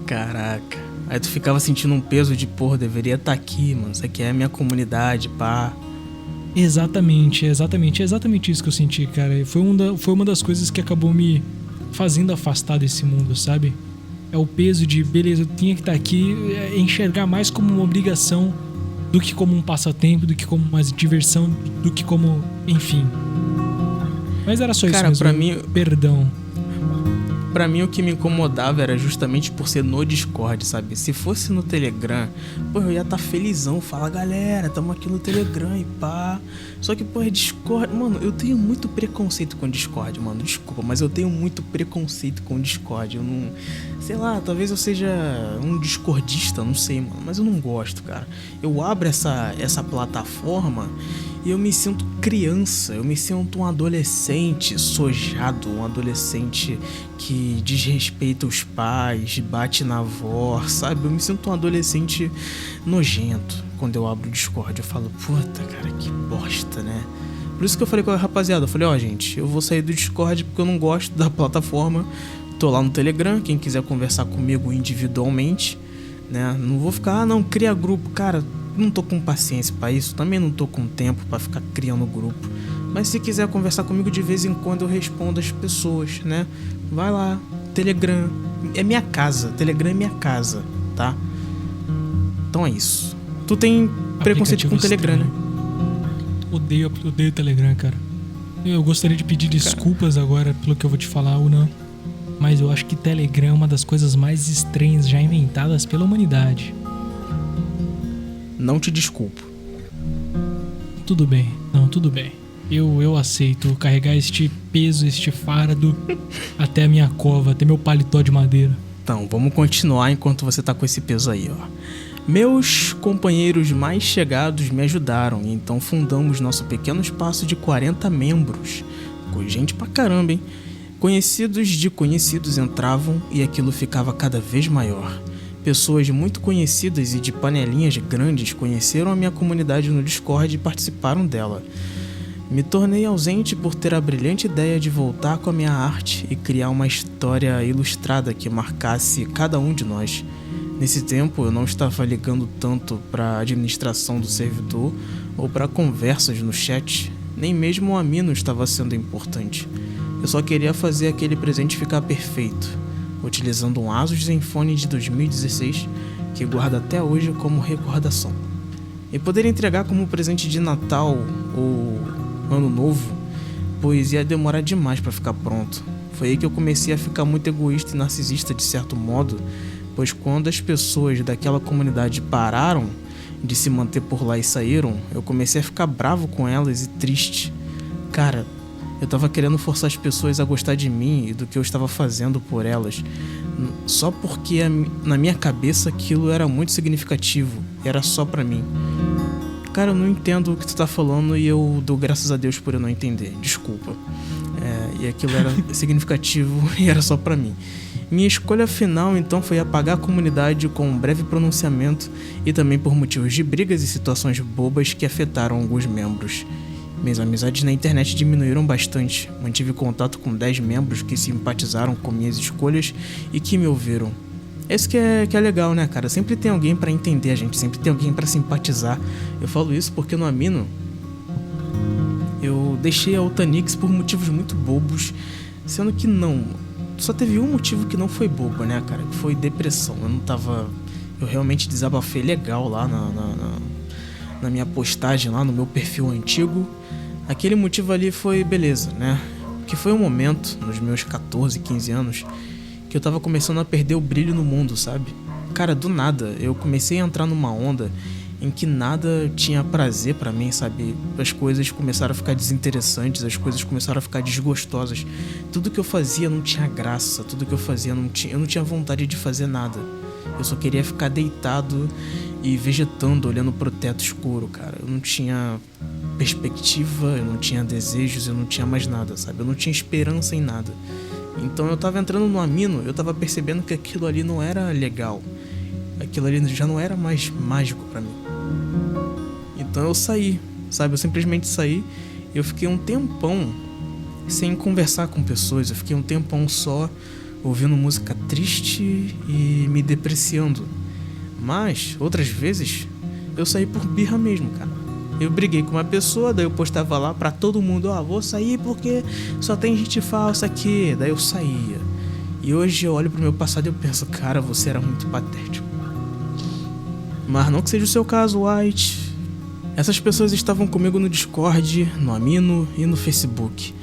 Caraca. Aí tu ficava sentindo um peso de, porra, deveria estar aqui, mano. Isso aqui é a minha comunidade, pá. Exatamente isso que eu senti, cara. Foi uma das coisas que acabou me fazendo afastar desse mundo, sabe? É o peso de, beleza, eu tinha que estar aqui, enxergar mais como uma obrigação do que como um passatempo, do que como uma diversão, do que como, enfim. Mas era só isso, cara, mesmo. Pra mim, perdão. pra mim o que me incomodava era justamente por ser no Discord, sabe? Se fosse no Telegram, pô, eu ia estar felizão, falar, galera, tamo aqui no Telegram e pá. Só que, pô, é Discord. Mano, eu tenho muito preconceito com o Discord, mano. Desculpa, mas eu tenho muito preconceito com o Discord. Eu não. Sei lá, talvez eu seja um discordista, não sei, mano. Mas eu não gosto, cara. Eu abro essa plataforma e eu me sinto criança. Eu me sinto um adolescente sojado, um adolescente que desrespeita os pais, bate na avó, sabe? Eu me sinto um adolescente nojento quando eu abro o Discord. Eu falo, puta, cara, que bosta, né? Por isso que eu falei com a rapaziada, eu falei, ó, gente, eu vou sair do Discord porque eu não gosto da plataforma. Tô lá no Telegram, quem quiser conversar comigo individualmente, né? Não vou ficar, não, cria grupo, cara, não tô com paciência pra isso, também não tô com tempo pra ficar criando grupo. Mas se quiser conversar comigo de vez em quando eu respondo as pessoas, né? Vai lá, Telegram, é minha casa, Telegram é minha casa, tá? Então é isso. Tu tem preconceito com o Telegram, né? Odeio o Telegram, cara. Eu gostaria de pedir desculpas agora pelo que eu vou te falar ou não, mas eu acho que Telegram é uma das coisas mais estranhas já inventadas pela humanidade. Não te desculpo. Tudo bem, não, tudo bem. Eu aceito carregar este peso, este fardo até a minha cova, até meu paletó de madeira. Então, vamos continuar enquanto você tá com esse peso aí, ó. Meus companheiros mais chegados me ajudaram, então fundamos nosso pequeno espaço de 40 membros. Com gente pra caramba, hein? Conhecidos de conhecidos entravam e aquilo ficava cada vez maior. Pessoas muito conhecidas e de panelinhas grandes conheceram a minha comunidade no Discord e participaram dela. Me tornei ausente por ter a brilhante ideia de voltar com a minha arte e criar uma história ilustrada que marcasse cada um de nós. Nesse tempo eu não estava ligando tanto para a administração do servidor ou para conversas no chat, nem mesmo o Amino estava sendo importante. Eu só queria fazer aquele presente ficar perfeito, utilizando um Asus Zenfone de 2016 que guardo até hoje como recordação. E poder entregar como presente de Natal ou Ano Novo, pois ia demorar demais para ficar pronto. Foi aí que eu comecei a ficar muito egoísta e narcisista de certo modo, pois quando as pessoas daquela comunidade pararam de se manter por lá e saíram, eu comecei a ficar bravo com elas e triste. Cara, eu tava querendo forçar as pessoas a gostar de mim e do que eu estava fazendo por elas, só porque na minha cabeça aquilo era muito significativo, era só pra mim. Cara, eu não entendo o que tu tá falando e eu dou graças a Deus por eu não entender, desculpa. E aquilo era significativo e era só pra mim. Minha escolha final então foi apagar a comunidade com um breve pronunciamento e também por motivos de brigas e situações bobas que afetaram alguns membros. Minhas amizades na internet diminuíram bastante, mantive contato com 10 membros que simpatizaram com minhas escolhas e que me ouviram. Esse que é legal, né, cara? Sempre tem alguém pra entender a gente, sempre tem alguém pra simpatizar. Eu falo isso porque no Amino eu deixei a Utanix por motivos muito bobos, sendo que não. Só teve um motivo que não foi bobo, né, cara? Que foi depressão. Eu realmente desabafei legal lá na minha postagem, lá no meu perfil antigo. Aquele motivo ali foi beleza, né? Que foi um momento, nos meus 14, 15 anos, que eu tava começando a perder o brilho no mundo, sabe? Cara, do nada, eu comecei a entrar numa onda em que nada tinha prazer pra mim, sabe? As coisas começaram a ficar desinteressantes, as coisas começaram a ficar desgostosas. Tudo que eu fazia não tinha graça, tudo que eu fazia eu não tinha vontade de fazer nada. Eu só queria ficar deitado e vegetando, olhando pro teto escuro, cara. Eu não tinha perspectiva, eu não tinha desejos, eu não tinha mais nada, sabe? Eu não tinha esperança em nada. Então eu tava entrando no Amino, eu tava percebendo que aquilo ali não era legal. Aquilo ali já não era mais mágico pra mim. Então eu saí, sabe? Eu simplesmente saí e eu fiquei um tempão sem conversar com pessoas. Eu fiquei um tempão só ouvindo música triste e me depreciando. Mas, outras vezes, eu saí por birra mesmo, cara. Eu briguei com uma pessoa, daí eu postava lá pra todo mundo, vou sair porque só tem gente falsa aqui. Daí eu saía. E hoje eu olho pro meu passado e eu penso, cara, você era muito patético. Mas não que seja o seu caso, White. Essas pessoas estavam comigo no Discord, no Amino e no Facebook.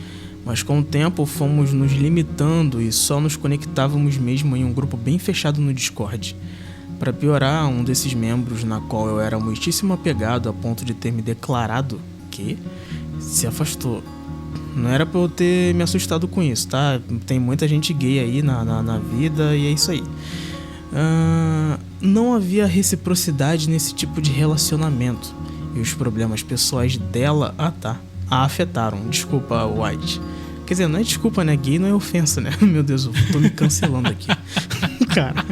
Mas com o tempo fomos nos limitando e só nos conectávamos mesmo em um grupo bem fechado no Discord. Para piorar, um desses membros, na qual eu era muitíssimo apegado a ponto de ter me declarado que se afastou. Não era pra eu ter me assustado com isso, tá? Tem muita gente gay aí na vida e é isso aí. Não havia reciprocidade nesse tipo de relacionamento. E os problemas pessoais dela, a afetaram. Desculpa, White. Quer dizer, não é desculpa, né? Gay não é ofensa, né? Meu Deus, eu tô me cancelando aqui. Caralho.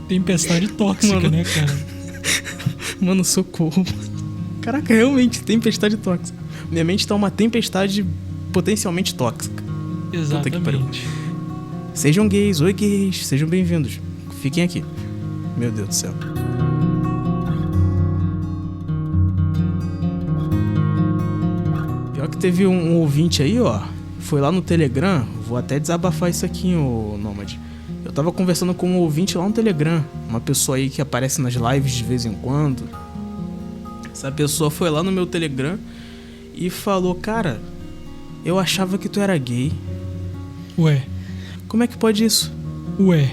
Tempestade tóxica, mano, né, cara? Mano, socorro. Caraca, realmente, tempestade tóxica. Minha mente tá uma tempestade potencialmente tóxica. Exatamente. Sejam gays, oi gays, sejam bem-vindos. Fiquem aqui. Meu Deus do céu. Pior que teve um ouvinte aí, ó. Foi lá no Telegram. Vou até desabafar isso aqui, ô Nômade. Eu tava conversando com um ouvinte lá no Telegram. Uma pessoa aí que aparece nas lives de vez em quando. Essa pessoa foi lá no meu Telegram e falou: cara, eu achava que tu era gay. Ué. Como é que pode isso? Ué.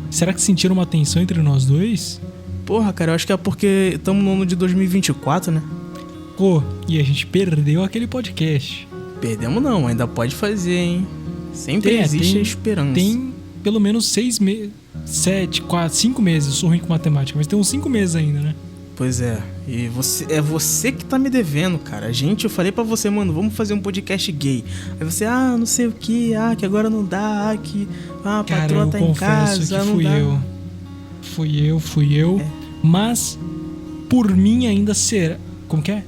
Será que sentiram uma tensão entre nós dois? Porra, cara, eu acho que é porque estamos no ano de 2024, né? Pô, e a gente perdeu aquele podcast. Perdemos não, ainda pode fazer, hein? Sempre existe a esperança. Tem pelo menos 6 meses, 7, 4, 5 meses. Eu sou ruim com matemática, mas tem uns 5 meses ainda, né? Pois é, e você que tá me devendo, cara. Eu falei pra você, mano, vamos fazer um podcast gay. Aí você, não sei o que, que agora não dá, que a patroa tá em casa, não dá. Fui eu. Mas, por mim ainda será... Como que é?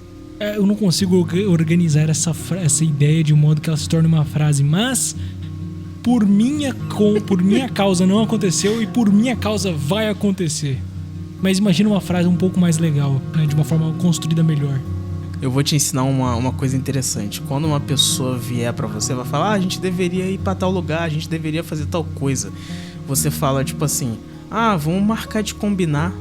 Eu não consigo organizar essa ideia de um modo que ela se torne uma frase, mas... Por minha causa não aconteceu e por minha causa vai acontecer. Mas imagina uma frase um pouco mais legal, né? De uma forma construída melhor. Eu vou te ensinar uma coisa interessante. Quando uma pessoa vier pra você, vai falar: a gente deveria ir pra tal lugar, a gente deveria fazer tal coisa. Você fala tipo assim: vamos marcar de combinar.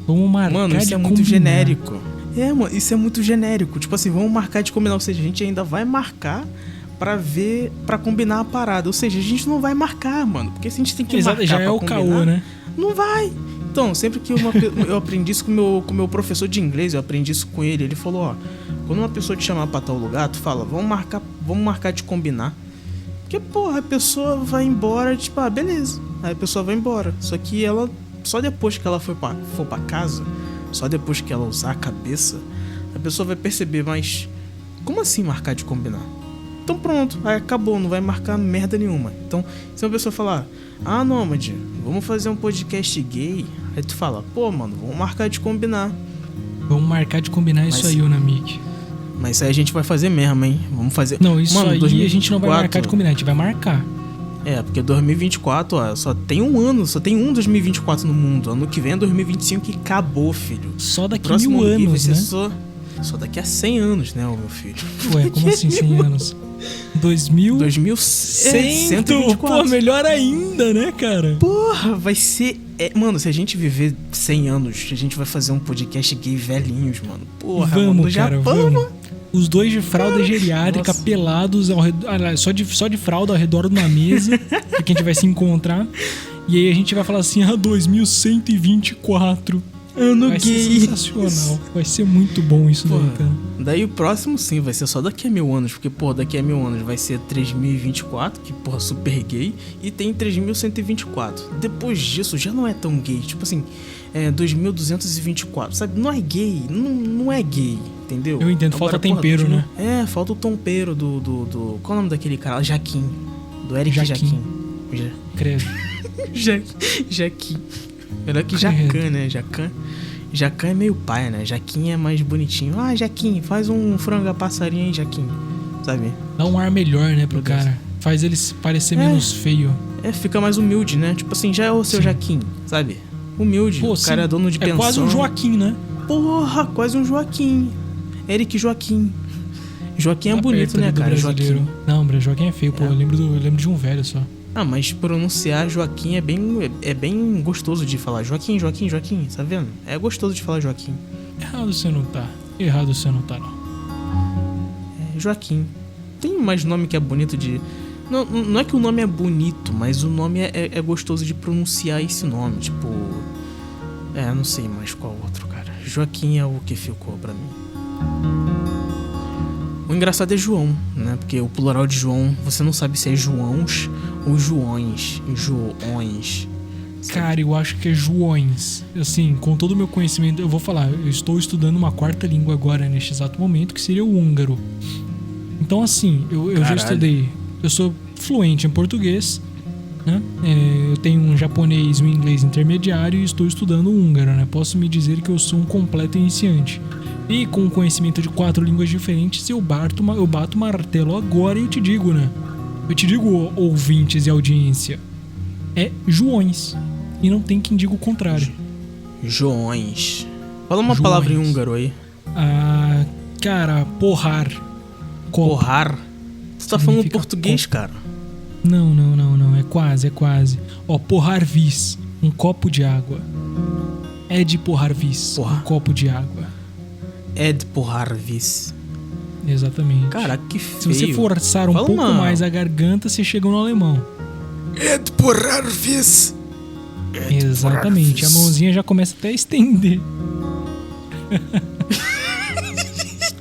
Vamos marcar de combinar. Mano, isso é muito genérico. Mano, isso é muito genérico. Tipo assim, vamos marcar de combinar. Ou seja, a gente ainda vai marcar pra combinar a parada. Ou seja, a gente não vai marcar, mano. Porque se a gente tem que marcar já pra é o combinar, caô, né? Não vai. Então, sempre que eu aprendi isso com o meu professor de inglês, eu aprendi isso com ele. Ele falou: quando uma pessoa te chamar pra tal lugar, tu fala: vamos marcar de combinar. Porque, porra, a pessoa vai embora, tipo, beleza. Aí a pessoa vai embora. Só que ela, só depois que ela for pra casa, só depois que ela usar a cabeça, a pessoa vai perceber: mas como assim marcar de combinar? Então pronto, aí acabou, não vai marcar merda nenhuma. Então, se uma pessoa falar: Nômade, vamos fazer um podcast gay. Aí tu fala: pô, mano, vamos marcar de combinar. Vamos marcar de combinar isso aí, Onamik. Mas isso aí a gente vai fazer mesmo, hein? Vamos fazer... Não, isso mano, aí 2024... a gente não vai marcar de combinar, a gente vai marcar. Porque 2024, só tem um ano, só tem um 2024 no mundo. Ano que vem é 2025 e acabou, filho. Só daqui a 1000 anos, né? Só daqui a 100 anos, né, meu filho? Ué, como assim 100 anos? 2124. Pô, melhor ainda, né, cara? Porra, vai ser... mano, se a gente viver 100 anos, a gente vai fazer um podcast gay velhinhos, mano. Porra, vamos, mano, cara, Japão, vamos. Os dois de fralda geriátrica, pelados, ao redor, só de fralda ao redor de uma mesa, que a gente vai se encontrar. E aí a gente vai falar assim: 2124. Ano vai gay. Ser sensacional. Vai ser muito bom isso daí, cara. Daí o próximo, sim, vai ser só daqui a 1000 anos. Porque, daqui a 1000 anos vai ser 3024, que, super gay. E tem 3124. Depois disso, já não é tão gay. Tipo assim, 2224, sabe? Não é gay. Não é gay, entendeu? Eu entendo, agora, falta tempero, né? Falta o tempero do... Qual é o nome daquele cara? Jaquim. Do Eric Jaquim. Credo. Jaquim. Melhor que Jacan, né? Jacan é meio pai, né? Jaquim é mais bonitinho. Jaquim, faz um frango a passarinho aí, Jaquim. Sabe? Dá um ar melhor, né, pro cara. Faz ele parecer menos feio. Fica mais humilde, né? Tipo assim, já é o seu Jaquim, sabe? Humilde. Pô, o cara é dono de pensão. É quase um Joaquim, né? Porra, quase um Joaquim. Eric Joaquim. Joaquim é bonito, né, cara? Joaquim. Não, Joaquim é feio, pô. Eu lembro de um velho só. Mas pronunciar Joaquim é bem gostoso de falar. Joaquim, tá vendo? É gostoso de falar Joaquim. Errado você não tá, não. Joaquim. tem mais nome que é bonito de... Não é que o nome é bonito, mas o nome é gostoso de pronunciar esse nome. Tipo... não sei mais qual outro, cara. Joaquim é o que ficou pra mim. O engraçado é João, né? Porque o plural de João, você não sabe se é Joãos ou Joões. Joões. Cara, eu acho que é Joões. Assim, com todo o meu conhecimento, eu vou falar, eu estou estudando uma quarta língua agora, neste exato momento, que seria o húngaro. Então, assim, eu já estudei. Eu sou fluente em português, né? Eu tenho um japonês e um inglês intermediário e estou estudando húngaro, né? Posso me dizer que eu sou um completo iniciante. E com o conhecimento de 4 línguas diferentes, eu bato martelo agora e eu te digo, né? Eu te digo, ouvintes e audiência, é Joões. E não tem quem diga o contrário. Joões. Fala uma palavra em húngaro aí. Cara, porrar. Porrar? Você tá falando português, cara? Não. É quase. Ó, porrar vis. Um copo de água. É de porrar vis. Um copo de água. É de porrar vis. Exatamente. Cara, que feio. Se você forçar um pouco mais a garganta, você chega no alemão. É de porrar vis. Exatamente. A mãozinha já começa até a estender.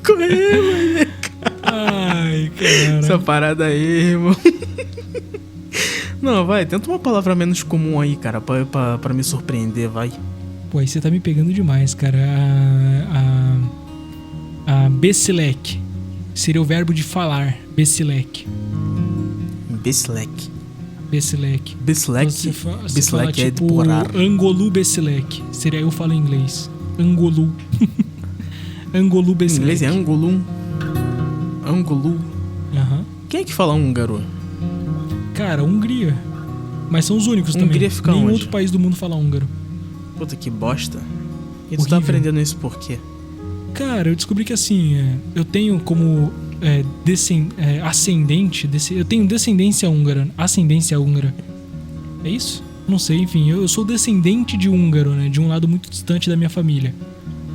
Corre, ai, cara. Essa parada aí, irmão. Não, vai, tenta uma palavra menos comum aí, cara, pra me surpreender, vai. Pô, aí você tá me pegando demais, cara. A Besilek seria o verbo de falar. Besilek. Bislek Você fala, é tipo, de porrar. Angolu Besilek. Seria eu falo em inglês. Angolu. Angolu Besilek. Em inglês é Angolu. Aham. Quem é que fala húngaro? Cara, Hungria. Mas são os únicos também. Hungria fica Nenhum onde? outro país do mundo fala húngaro. Puta que bosta. E tu Horrível. tá aprendendo isso por quê? Cara, eu descobri que assim, eu tenho como ascendente, eu tenho descendência húngara, ascendência húngara. É isso? Não sei, enfim, eu sou descendente de húngaro, né, de um lado muito distante da minha família.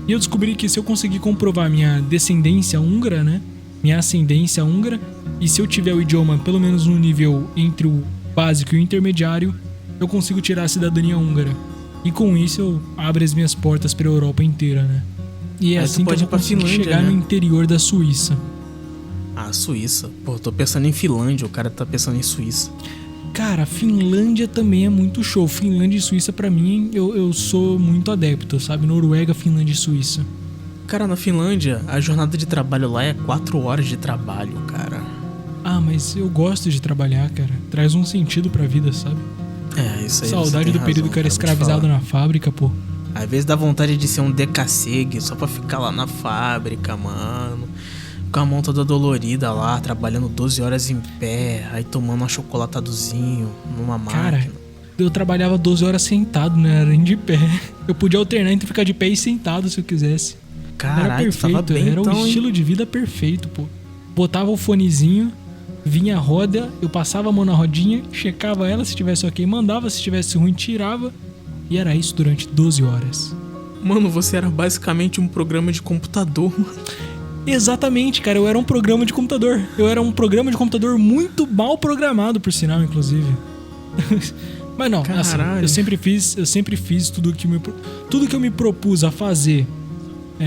E eu descobri que se eu conseguir comprovar minha descendência húngara, né, minha ascendência húngara, e se eu tiver o idioma pelo menos no nível entre o básico e o intermediário, eu consigo tirar a cidadania húngara. E com isso eu abro as minhas portas para a Europa inteira, né? E é Aí assim tu que eu pode vou ir pra conseguir Finlândia, chegar né? no interior da Suíça. Ah, Suíça. Pô, tô pensando em Finlândia, o cara tá pensando em Suíça. Cara, Finlândia também é muito show. Finlândia e Suíça, pra mim, eu sou muito adepto, sabe? Noruega, Finlândia e Suíça. Cara, na Finlândia, a jornada de trabalho lá é 4 horas de trabalho, cara. Ah, mas eu gosto de trabalhar, cara. Traz um sentido pra vida, sabe? É, isso aí. Saudade do período que eu era escravizado na fábrica, pô. Às vezes dá vontade de ser um decassegue só pra ficar lá na fábrica, mano. Com a mão toda dolorida lá, trabalhando 12 horas em pé, aí tomando um achocolatadozinho numa máquina. Cara, eu trabalhava 12 horas sentado, né? Era nem de pé. Eu podia alternar entre ficar de pé e sentado se eu quisesse. Era Caralho, perfeito, tava bem era então, o estilo de vida perfeito, pô. Botava o fonezinho, vinha a roda, eu passava a mão na rodinha, checava ela, se tivesse ok, mandava, se tivesse ruim, tirava. E era isso durante 12 horas. Mano, você era basicamente um programa de computador, mano. Exatamente, cara, eu era um programa de computador. Eu era um programa de computador muito mal programado, por sinal, inclusive. Mas não, assim, eu sempre fiz tudo que eu me propus a fazer.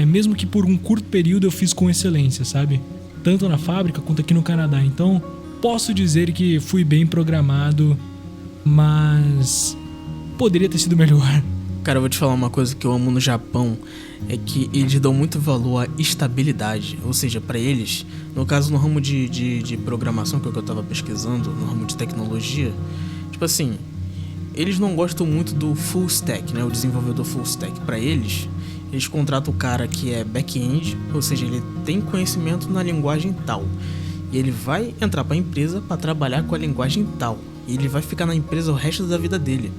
Mesmo que por um curto período eu fiz com excelência, sabe? Tanto na fábrica quanto aqui no Canadá. Então, posso dizer que fui bem programado, mas poderia ter sido melhor. Cara, eu vou te falar uma coisa que eu amo no Japão, é que eles dão muito valor à estabilidade. Ou seja, pra eles, no caso no ramo de programação, que é o que eu tava pesquisando, no ramo de tecnologia, tipo assim, eles não gostam muito do full stack, né? O desenvolvedor full stack. Pra eles contratam o cara que é back-end, ou seja, ele tem conhecimento na linguagem tal. E ele vai entrar pra empresa pra trabalhar com a linguagem tal. E ele vai ficar na empresa o resto da vida dele.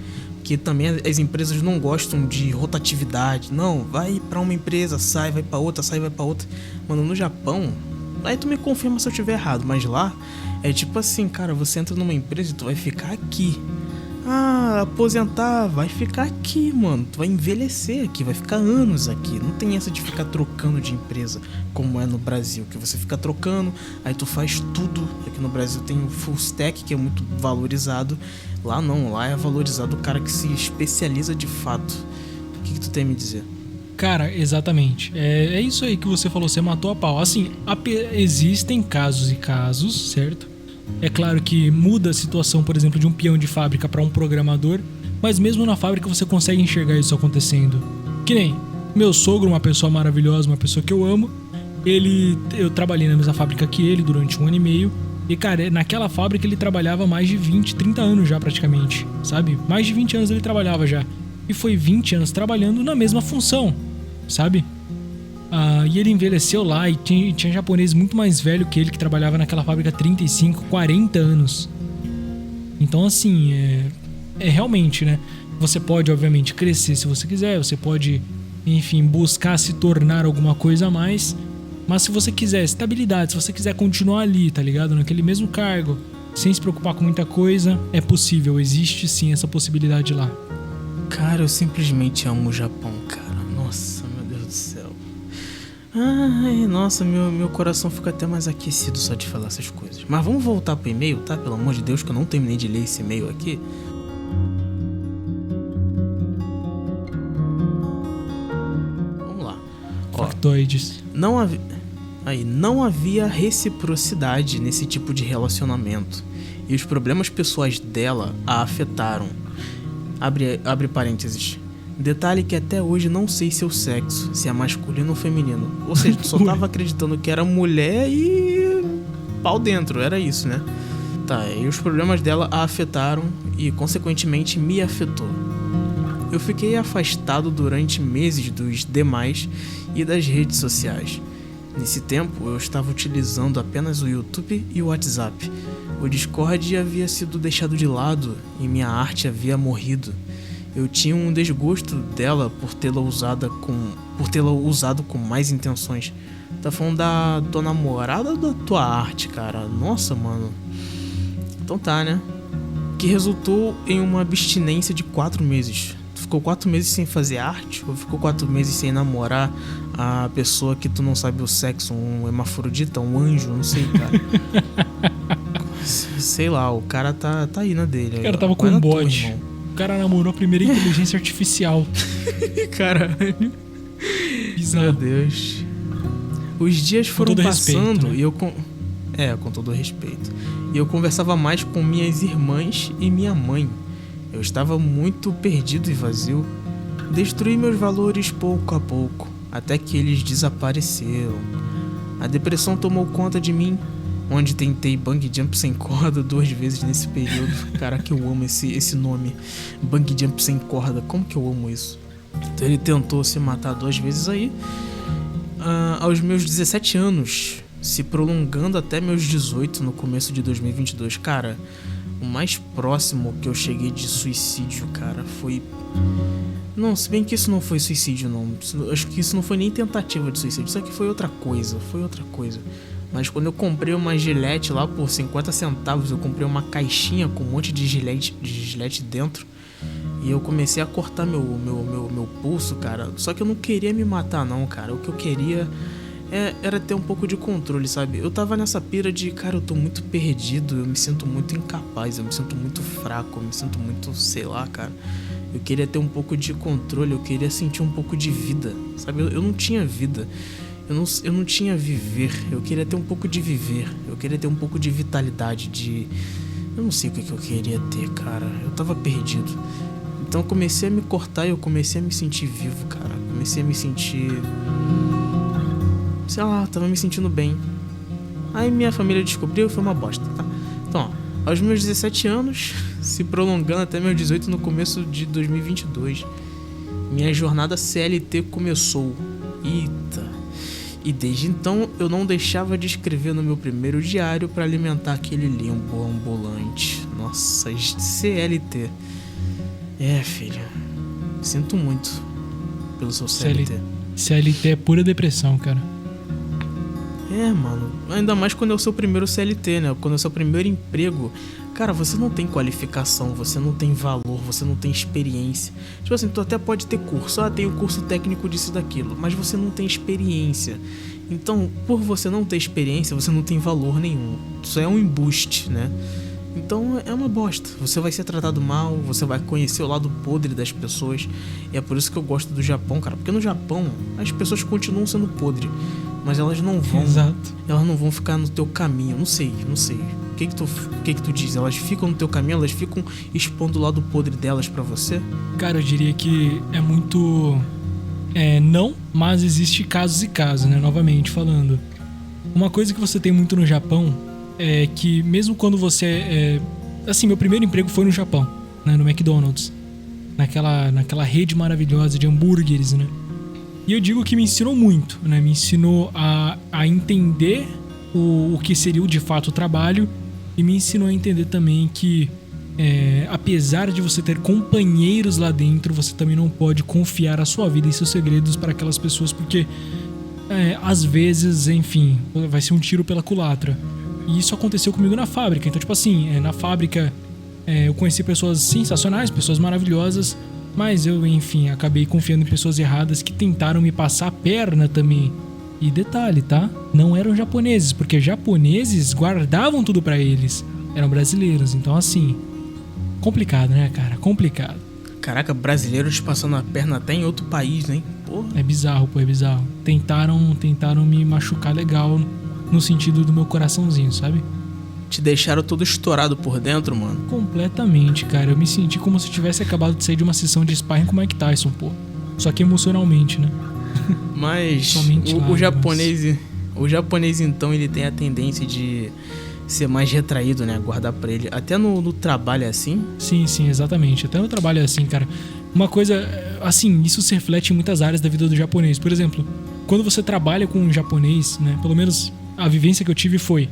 Que também as empresas não gostam de rotatividade. Não, vai pra uma empresa, sai, vai pra outra, sai, vai pra outra. Mano, no Japão, aí tu me confirma se eu estiver errado, mas lá é tipo assim, cara, você entra numa empresa e tu vai ficar aqui aposentar, vai ficar aqui, mano. Tu vai envelhecer aqui, vai ficar anos aqui. Não tem essa de ficar trocando de empresa, como é no Brasil, que você fica trocando, aí tu faz tudo. Aqui no Brasil tem o full stack, que é muito valorizado. Lá não, lá é valorizado o cara que se especializa de fato. O que tu tem a me dizer? Cara, exatamente. É isso aí que você falou, você matou a pau. Assim, existem casos e casos, certo? É claro que muda a situação, por exemplo, de um peão de fábrica para um programador, mas mesmo na fábrica você consegue enxergar isso acontecendo. Que nem meu sogro, uma pessoa maravilhosa, uma pessoa que eu amo, eu trabalhei na mesma fábrica que ele durante 1 ano e meio, e cara, naquela fábrica ele trabalhava mais de 20, 30 anos já praticamente, sabe? Mais de 20 anos ele trabalhava já. E foi 20 anos trabalhando na mesma função, sabe? E ele envelheceu lá e tinha japonês muito mais velho que ele que trabalhava naquela fábrica há 35, 40 anos. Então assim, é realmente, né? Você pode obviamente crescer se você quiser, você pode, enfim, buscar se tornar alguma coisa a mais. Mas se você quiser estabilidade, se você quiser continuar ali, tá ligado? Naquele mesmo cargo, sem se preocupar com muita coisa, é possível, existe sim essa possibilidade lá. Cara, eu simplesmente amo o Japão, cara. Nossa, meu Deus do céu. Ai, nossa, meu coração fica até mais aquecido só de falar essas coisas. Mas vamos voltar pro e-mail, tá? Pelo amor de Deus, que eu não terminei de ler esse e-mail aqui. Vamos lá. Factoides. Não havia reciprocidade nesse tipo de relacionamento. E os problemas pessoais dela a afetaram. Abre parênteses. Detalhe que até hoje não sei seu sexo, se é masculino ou feminino. Ou seja, tu só tava acreditando que era mulher e pau dentro, era isso, né? Tá, e os problemas dela a afetaram e consequentemente me afetou. Eu fiquei afastado durante meses dos demais e das redes sociais. Nesse tempo eu estava utilizando apenas o YouTube e o WhatsApp. O Discord havia sido deixado de lado e minha arte havia morrido. Eu tinha um desgosto dela por tê-la usado com mais intenções. Tá falando da tua namorada ou da tua arte, cara? Nossa, mano. Então tá, né? Que resultou em uma abstinência de 4 meses. Tu ficou 4 meses sem fazer arte? Ou ficou 4 meses sem namorar a pessoa que tu não sabe o sexo? Um hermafrodita, um anjo, não sei, cara. Sei lá, o cara tá aí na dele. O cara tava com um bode. O cara namorou a primeira inteligência artificial. Caralho. Bizarro. Meu Deus. Os dias foram passando respeito, né? E com todo respeito. E eu conversava mais com minhas irmãs e minha mãe. Eu estava muito perdido e vazio. Destruí meus valores pouco a pouco, até que eles desapareceram. A depressão tomou conta de mim, onde tentei bungee jump sem corda 2 vezes nesse período. Caraca, eu amo esse nome. Bungee jump sem corda, como que eu amo isso? Então ele tentou se matar 2 vezes aí. Aos meus 17 anos, se prolongando até meus 18 no começo de 2022. Cara, o mais próximo que eu cheguei de suicídio, cara, foi... Não, se bem que isso não foi suicídio, não. Acho que isso não foi nem tentativa de suicídio. Isso aqui foi outra coisa, Mas quando eu comprei uma Gillette lá por 50 centavos, eu comprei uma caixinha com um monte de Gillette dentro. E eu comecei a cortar meu pulso, cara. Só que eu não queria me matar, não, cara. O que eu queria era ter um pouco de controle, sabe? Eu tava nessa pira de, cara, eu tô muito perdido, eu me sinto muito incapaz, eu me sinto muito fraco, eu me sinto muito, sei lá, cara. Eu queria ter um pouco de controle, eu queria sentir um pouco de vida, sabe? Eu não tinha vida. Eu não tinha viver, eu queria ter um pouco de viver, eu queria ter um pouco de vitalidade, eu não sei o que eu queria ter, cara, eu tava perdido. Então eu comecei a me cortar e eu comecei a me sentir vivo, cara, comecei a me sentir... Sei lá, tava me sentindo bem. Aí minha família descobriu e foi uma bosta, tá? Então, ó, aos meus 17 anos, se prolongando até meus 18 no começo de 2022, minha jornada CLT começou. Eita... E desde então eu não deixava de escrever no meu primeiro diário para alimentar aquele limbo ambulante. Nossa, CLT. Filho, sinto muito pelo seu CLT. CLT é pura depressão, cara. Mano, ainda mais quando é o seu primeiro CLT, né? Quando é o seu primeiro emprego. cara, você não tem qualificação, você não tem valor, você não tem experiência. Tipo assim, tu até pode ter curso, tem o curso técnico disso e daquilo, mas você não tem experiência. Então, por você não ter experiência, você não tem valor nenhum. Isso é um embuste, né? Então é uma bosta. Você vai ser tratado mal, você vai conhecer o lado podre das pessoas. E é por isso que eu gosto do Japão, cara. Porque no Japão, as pessoas continuam sendo podre, mas elas não vão. Exato. Elas não vão ficar no teu caminho. Não sei. O que que tu diz? Elas ficam no teu caminho, elas ficam expondo o lado podre delas pra você? Cara, eu diria que é muito... não, mas existe casos e casos, né? Novamente falando. Uma coisa que você tem muito no Japão é que mesmo quando você... assim, meu primeiro emprego foi no Japão, né? No McDonald's. Naquela rede maravilhosa de hambúrgueres, né? E eu digo que me ensinou muito, né? Me ensinou a entender o que seria de fato o trabalho e me ensinou a entender também que apesar de você ter companheiros lá dentro, você também não pode confiar a sua vida e seus segredos para aquelas pessoas, porque às vezes, enfim, vai ser um tiro pela culatra. E isso aconteceu comigo na fábrica. Então, tipo assim, na fábrica eu conheci pessoas sensacionais, pessoas maravilhosas, mas eu, enfim, acabei confiando em pessoas erradas que tentaram me passar a perna também. E detalhe, tá? Não eram japoneses, porque japoneses guardavam tudo pra eles. Eram brasileiros, então assim... complicado, né, cara? Complicado. Caraca, brasileiros passando a perna até em outro país, né? Porra. É bizarro, pô, é bizarro. Tentaram me machucar legal no sentido do meu coraçãozinho, sabe? Te deixaram todo estourado por dentro, mano? Completamente, cara. Eu me senti como se eu tivesse acabado de sair de uma sessão de sparring com o Mike Tyson, pô. Só que emocionalmente, né? Mas o japonês, então, ele tem a tendência de ser mais retraído, né? Guardar pra ele. Até no trabalho é assim? Sim, exatamente. Até no trabalho é assim, cara. Uma coisa, assim, isso se reflete em muitas áreas da vida do japonês. Por exemplo, quando você trabalha com um japonês, né? Pelo menos a vivência que eu tive foi...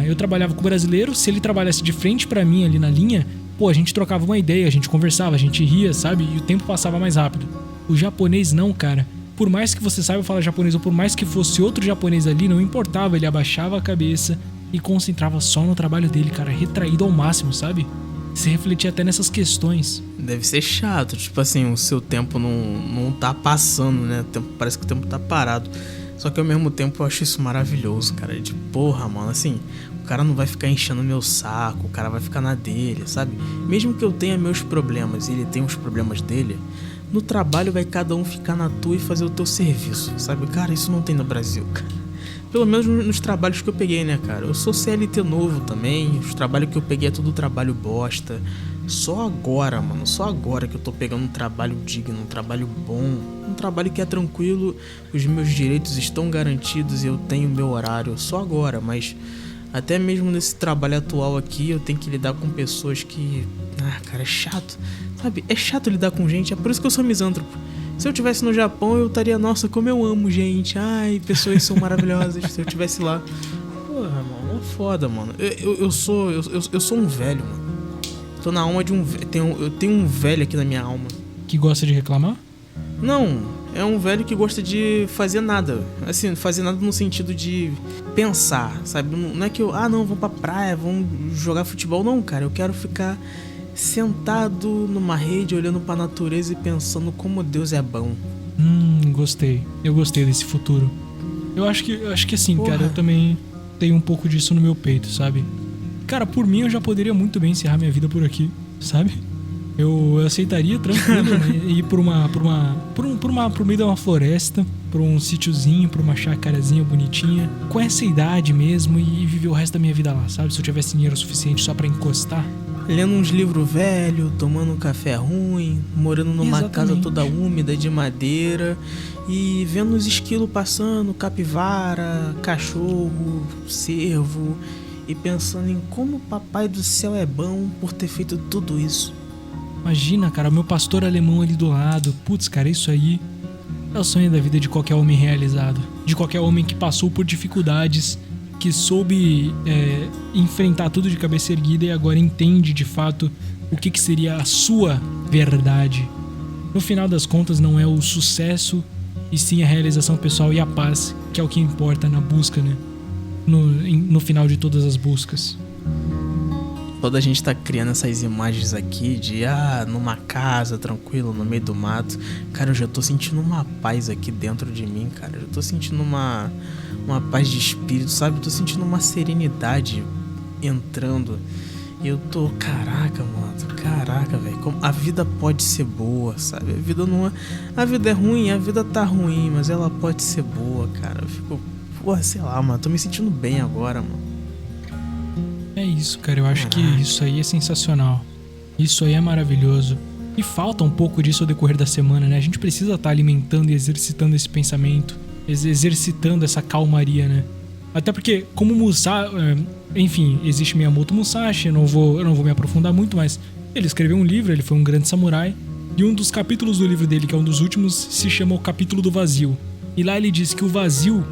eu trabalhava com o brasileiro, se ele trabalhasse de frente pra mim ali na linha, pô, a gente trocava uma ideia, a gente conversava, a gente ria, sabe? E o tempo passava mais rápido. O japonês não, cara. Por mais que você saiba falar japonês ou por mais que fosse outro japonês ali, não importava, ele abaixava a cabeça e concentrava só no trabalho dele, cara, retraído ao máximo, sabe? Se refletia até nessas questões. Deve ser chato, tipo assim, o seu tempo não tá passando, né? Parece que o tempo tá parado. Só que ao mesmo tempo eu acho isso maravilhoso, cara. De porra, mano, assim, o cara não vai ficar enchendo meu saco, o cara vai ficar na dele, sabe? Mesmo que eu tenha meus problemas e ele tenha os problemas dele, no trabalho vai cada um ficar na tua e fazer o teu serviço, sabe? Cara, isso não tem no Brasil, cara. Pelo menos nos trabalhos que eu peguei, né, cara? Eu sou CLT novo também, os trabalhos que eu peguei é tudo trabalho bosta. Só agora, mano, só agora que eu tô pegando um trabalho digno, um trabalho bom, um trabalho que é tranquilo, os meus direitos estão garantidos e eu tenho meu horário, só agora, mas até mesmo nesse trabalho atual aqui eu tenho que lidar com pessoas que... cara, é chato, sabe? É chato lidar com gente, é por isso que eu sou misântropo. Se eu estivesse no Japão eu estaria, nossa, como eu amo gente, ai, pessoas são maravilhosas, se eu estivesse lá. Porra, mano, é foda, mano. Eu sou um velho, mano. Tô na alma de um... Eu tenho um velho aqui na minha alma. Que gosta de reclamar? Não, é um velho que gosta de fazer nada. Assim, fazer nada no sentido de pensar, sabe? Não é que eu... não, vamos pra praia, vamos jogar futebol. Não, cara, eu quero ficar sentado numa rede, olhando pra natureza e pensando como Deus é bom. Gostei. Eu gostei desse futuro. Eu acho que assim, porra, cara, eu também tenho um pouco disso no meu peito, sabe? Cara, por mim eu já poderia muito bem encerrar minha vida por aqui, sabe? Eu aceitaria tranquilo, né? Ir pro meio de uma floresta, pra um sítiozinho, pra uma chacarazinha bonitinha, com essa idade mesmo e viver o resto da minha vida lá, sabe? Se eu tivesse dinheiro suficiente só pra encostar. Lendo uns livros velhos, tomando um café ruim, morando numa casa toda úmida de madeira e vendo os esquilos passando, capivara, cachorro, cervo, e pensando em como o papai do céu é bom por ter feito tudo isso. Imagina, cara, o meu pastor alemão ali do lado. Putz, cara, isso aí é o sonho da vida de qualquer homem realizado. De qualquer homem que passou por dificuldades, que soube enfrentar tudo de cabeça erguida e agora entende de fato o que seria a sua verdade. No final das contas, não é o sucesso, e sim a realização pessoal e a paz, que é o que importa na busca, né? No final de todas as buscas. toda a gente tá criando essas imagens aqui de, numa casa tranquila, no meio do mato. Cara, eu já tô sentindo uma paz aqui dentro de mim, cara. Eu já tô sentindo uma paz de espírito, sabe? Eu tô sentindo uma serenidade entrando. E eu tô, caraca, velho, como a vida pode ser boa, sabe? A vida é ruim, a vida tá ruim, mas ela pode ser boa, cara. Eu fico, sei lá, mano, tô me sentindo bem agora, mano. É isso, cara, eu acho que isso aí é sensacional. Isso aí é maravilhoso. E falta um pouco disso ao decorrer da semana, né? A gente precisa estar alimentando e exercitando esse pensamento, exercitando essa calmaria, né? Até porque, como enfim, existe Miyamoto Musashi, eu não vou me aprofundar muito, mas ele escreveu um livro, ele foi um grande samurai, e um dos capítulos do livro dele, que é um dos últimos, se chama o capítulo do vazio. E lá ele diz que o vazio,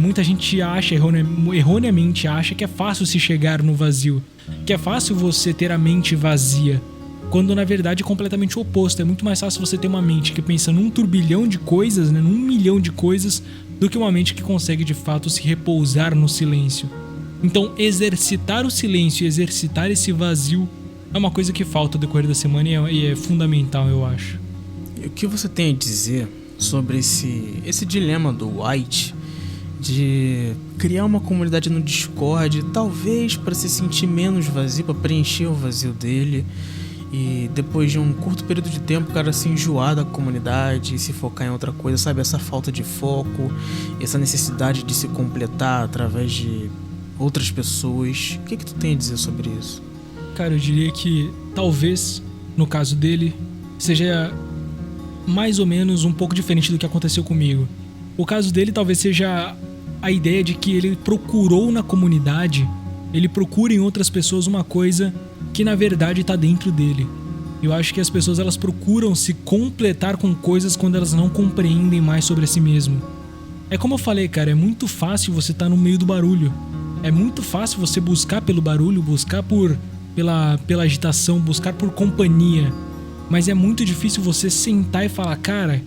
muita gente acha, erroneamente acha que é fácil se chegar no vazio, que é fácil você ter a mente vazia, quando na verdade é completamente o oposto. É muito mais fácil você ter uma mente que pensa num turbilhão de coisas, né, num milhão de coisas, do que uma mente que consegue de fato se repousar no silêncio. Então, exercitar o silêncio e exercitar esse vazio é uma coisa que falta no decorrer da semana e é fundamental, eu acho. E o que você tem a dizer sobre esse dilema do White de criar uma comunidade no Discord, talvez para se sentir menos vazio, para preencher o vazio dele, e depois de um curto período de tempo o cara se enjoar da comunidade e se focar em outra coisa, sabe? Essa falta de foco, essa necessidade de se completar através de outras pessoas. O que tu tem a dizer sobre isso? Cara, eu diria que talvez, no caso dele, seja mais ou menos um pouco diferente do que aconteceu comigo. O caso dele talvez seja a ideia de que ele procurou na comunidade, ele procura em outras pessoas uma coisa que na verdade está dentro dele. Eu acho que as pessoas elas procuram se completar com coisas quando elas não compreendem mais sobre si mesmo. É como eu falei, cara, é muito fácil você estar no meio do barulho. É muito fácil você buscar pelo barulho, buscar pela agitação, buscar por companhia. Mas é muito difícil você sentar e falar, cara,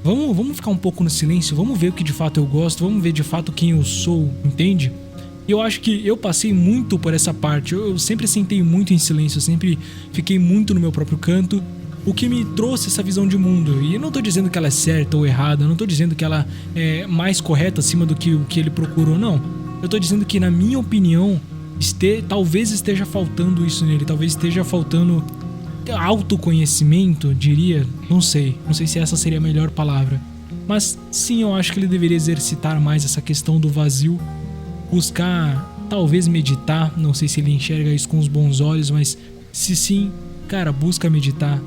vamos ficar um pouco no silêncio, vamos ver o que de fato eu gosto, vamos ver de fato quem eu sou, entende? E eu acho que eu passei muito por essa parte, eu sempre sentei muito em silêncio, eu sempre fiquei muito no meu próprio canto, o que me trouxe essa visão de mundo. E eu não tô dizendo que ela é certa ou errada, eu não tô dizendo que ela é mais correta acima do que o que ele procurou, não. Eu tô dizendo que, na minha opinião, talvez esteja faltando isso nele, talvez esteja faltando autoconhecimento, diria, não sei se essa seria a melhor palavra. Mas sim, eu acho que ele deveria exercitar mais essa questão do vazio, buscar, talvez meditar, não sei se ele enxerga isso com os bons olhos, mas se sim, cara, busca meditar,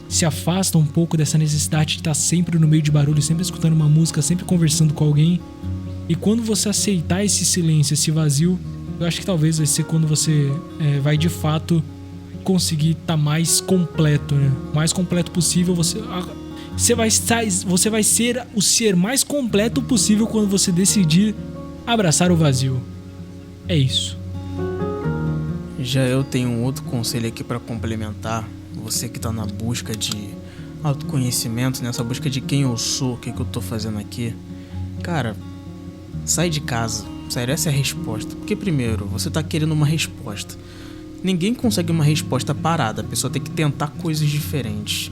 se afasta um pouco dessa necessidade de estar sempre no meio de barulho, sempre escutando uma música, sempre conversando com alguém. E quando você aceitar esse silêncio, esse vazio, eu acho que talvez vai ser quando você vai de fato conseguir estar mais completo, né? Mais completo possível. Você vai ser o ser mais completo possível quando você decidir abraçar o vazio. É isso. Já eu tenho um outro conselho aqui para complementar. Você que tá na busca de autoconhecimento, nessa busca de quem eu sou, o que eu tô fazendo aqui. Cara, sai de casa. Sério, essa é a resposta. Porque primeiro, você tá querendo uma resposta. Ninguém consegue uma resposta parada. A pessoa tem que tentar coisas diferentes.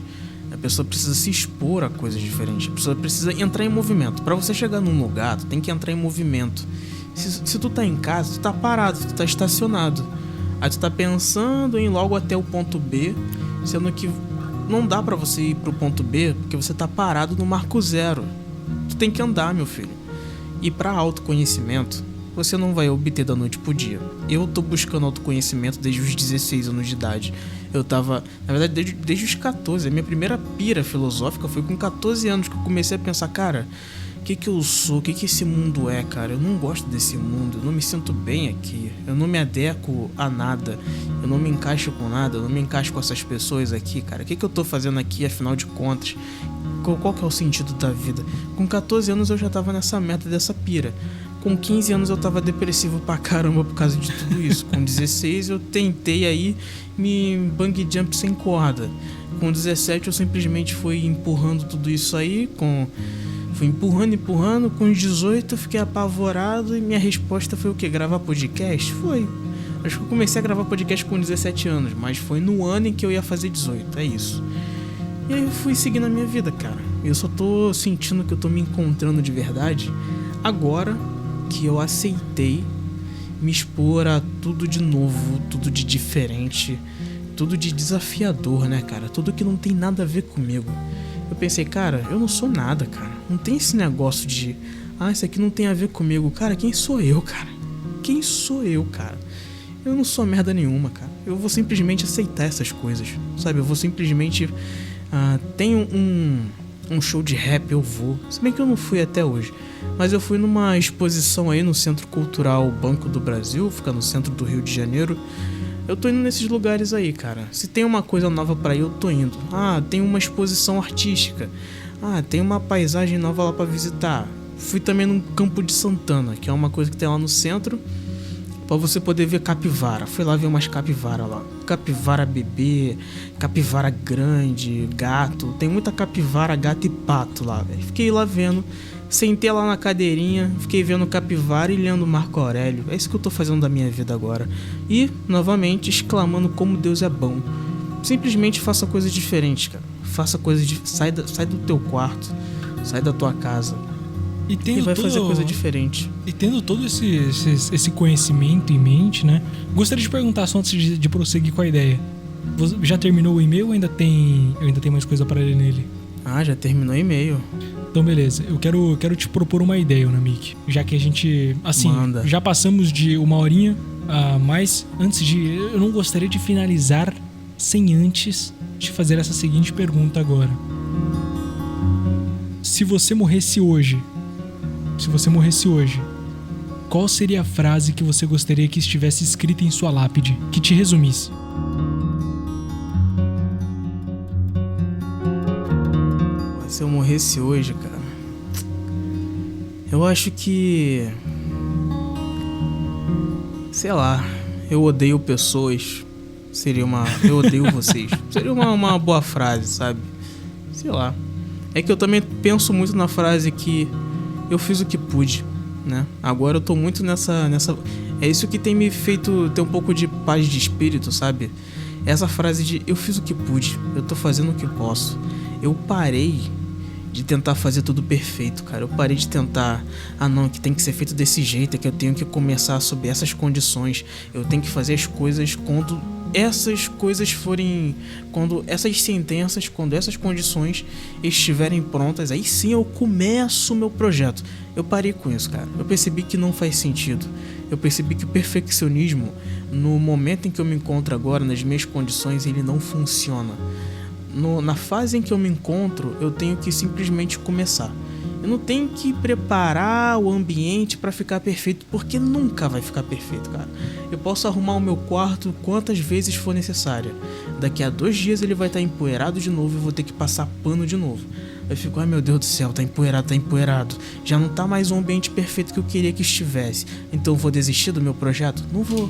A pessoa precisa se expor a coisas diferentes. A pessoa precisa entrar em movimento. Pra você chegar num lugar, tu tem que entrar em movimento. Se tu tá em casa, tu tá parado, tu tá estacionado. Aí tu tá pensando em ir logo até o ponto B, sendo que não dá pra você ir pro ponto B porque você tá parado no marco zero. Tu tem que andar, meu filho. E pra autoconhecimento, você não vai obter da noite pro dia. Eu tô buscando autoconhecimento desde os 16 anos de idade. Eu tava, na verdade, desde os 14. A minha primeira pira filosófica foi com 14 anos que eu comecei a pensar, cara, o que eu sou? O que esse mundo é, cara? Eu não gosto desse mundo, eu não me sinto bem aqui. Eu não me adequo a nada. Eu não me encaixo com nada, eu não me encaixo com essas pessoas aqui, cara. O que eu tô fazendo aqui, afinal de contas? Qual que é o sentido da vida? Com 14 anos eu já tava nessa meta dessa pira. Com 15 anos eu tava depressivo pra caramba por causa de tudo isso. Com 16 eu tentei aí me bungee jump sem corda. Com 17 eu simplesmente fui empurrando tudo isso aí. Fui empurrando. Com 18 eu fiquei apavorado e minha resposta foi o quê? Gravar podcast? Foi. Acho que eu comecei a gravar podcast com 17 anos, mas foi no ano em que eu ia fazer 18, é isso. E aí eu fui seguindo a minha vida, cara. Eu só tô sentindo que eu tô me encontrando de verdade agora que eu aceitei me expor a tudo de novo, tudo de diferente, tudo de desafiador, né, cara? Tudo que não tem nada a ver comigo. Eu pensei, cara, eu não sou nada, cara. Não tem esse negócio de, isso aqui não tem a ver comigo. Cara, quem sou eu, cara? Quem sou eu, cara? Eu não sou merda nenhuma, cara. Eu vou simplesmente aceitar essas coisas, sabe? Eu vou simplesmente... tenho um show de rap, eu vou. Se bem que eu não fui até hoje. Mas eu fui numa exposição aí no Centro Cultural Banco do Brasil, fica no centro do Rio de Janeiro. Eu tô indo nesses lugares aí, cara. Se tem uma coisa nova pra ir, eu tô indo. Tem uma exposição artística. Tem uma paisagem nova lá pra visitar. Fui também no Campo de Santana, que é uma coisa que tem lá no centro, pra você poder ver capivara. Fui lá ver umas capivara lá. Capivara bebê, capivara grande, gato. Tem muita capivara, gato e pato lá, velho. Fiquei lá vendo. Sentei lá na cadeirinha, fiquei vendo capivara e lendo Marco Aurélio. É isso que eu tô fazendo da minha vida agora. E, novamente, exclamando como Deus é bom. Simplesmente faça coisas diferentes, cara. Faça coisas sai do teu quarto, sai da tua casa. E vai fazer coisa diferente. E tendo todo esse conhecimento em mente, né? Gostaria de perguntar só antes de prosseguir com a ideia. Você já terminou o e-mail ou ainda tem mais coisa para ler nele? Já terminou o e-mail. Então beleza, eu quero te propor uma ideia, Namik. Já que a gente, Manda. Já passamos de 1 horinha, mas eu não gostaria de finalizar sem antes te fazer essa seguinte pergunta agora. Se você morresse hoje, qual seria a frase que você gostaria que estivesse escrita em sua lápide, que te resumisse? Se eu morresse hoje, cara, eu acho que... sei lá, eu odeio pessoas. Eu odeio vocês. Seria uma boa frase, sabe? Sei lá. É que eu também penso muito na frase que eu fiz o que pude, né? Agora eu tô muito nessa... É isso que tem me feito ter um pouco de paz de espírito, sabe? Essa frase de eu fiz o que pude, eu tô fazendo o que posso. Eu parei de tentar fazer tudo perfeito, cara. Eu parei de tentar, não, que tem que ser feito desse jeito, é que eu tenho que começar sob essas condições. Eu tenho que fazer as coisas quando essas coisas forem... quando essas sentenças, quando essas condições estiverem prontas, aí sim eu começo o meu projeto. Eu parei com isso, cara. Eu percebi que não faz sentido. Eu percebi que o perfeccionismo, no momento em que eu me encontro agora, nas minhas condições, ele não funciona. Na fase em que eu me encontro, eu tenho que simplesmente começar. Eu não tenho que preparar o ambiente pra ficar perfeito, porque nunca vai ficar perfeito, cara. Eu posso arrumar o meu quarto quantas vezes for necessária. Daqui a 2 dias ele vai estar empoeirado de novo e eu vou ter que passar pano de novo. Eu fico, meu Deus do céu, tá empoeirado. Já não tá mais um ambiente perfeito que eu queria que estivesse. Então eu vou desistir do meu projeto? Não vou.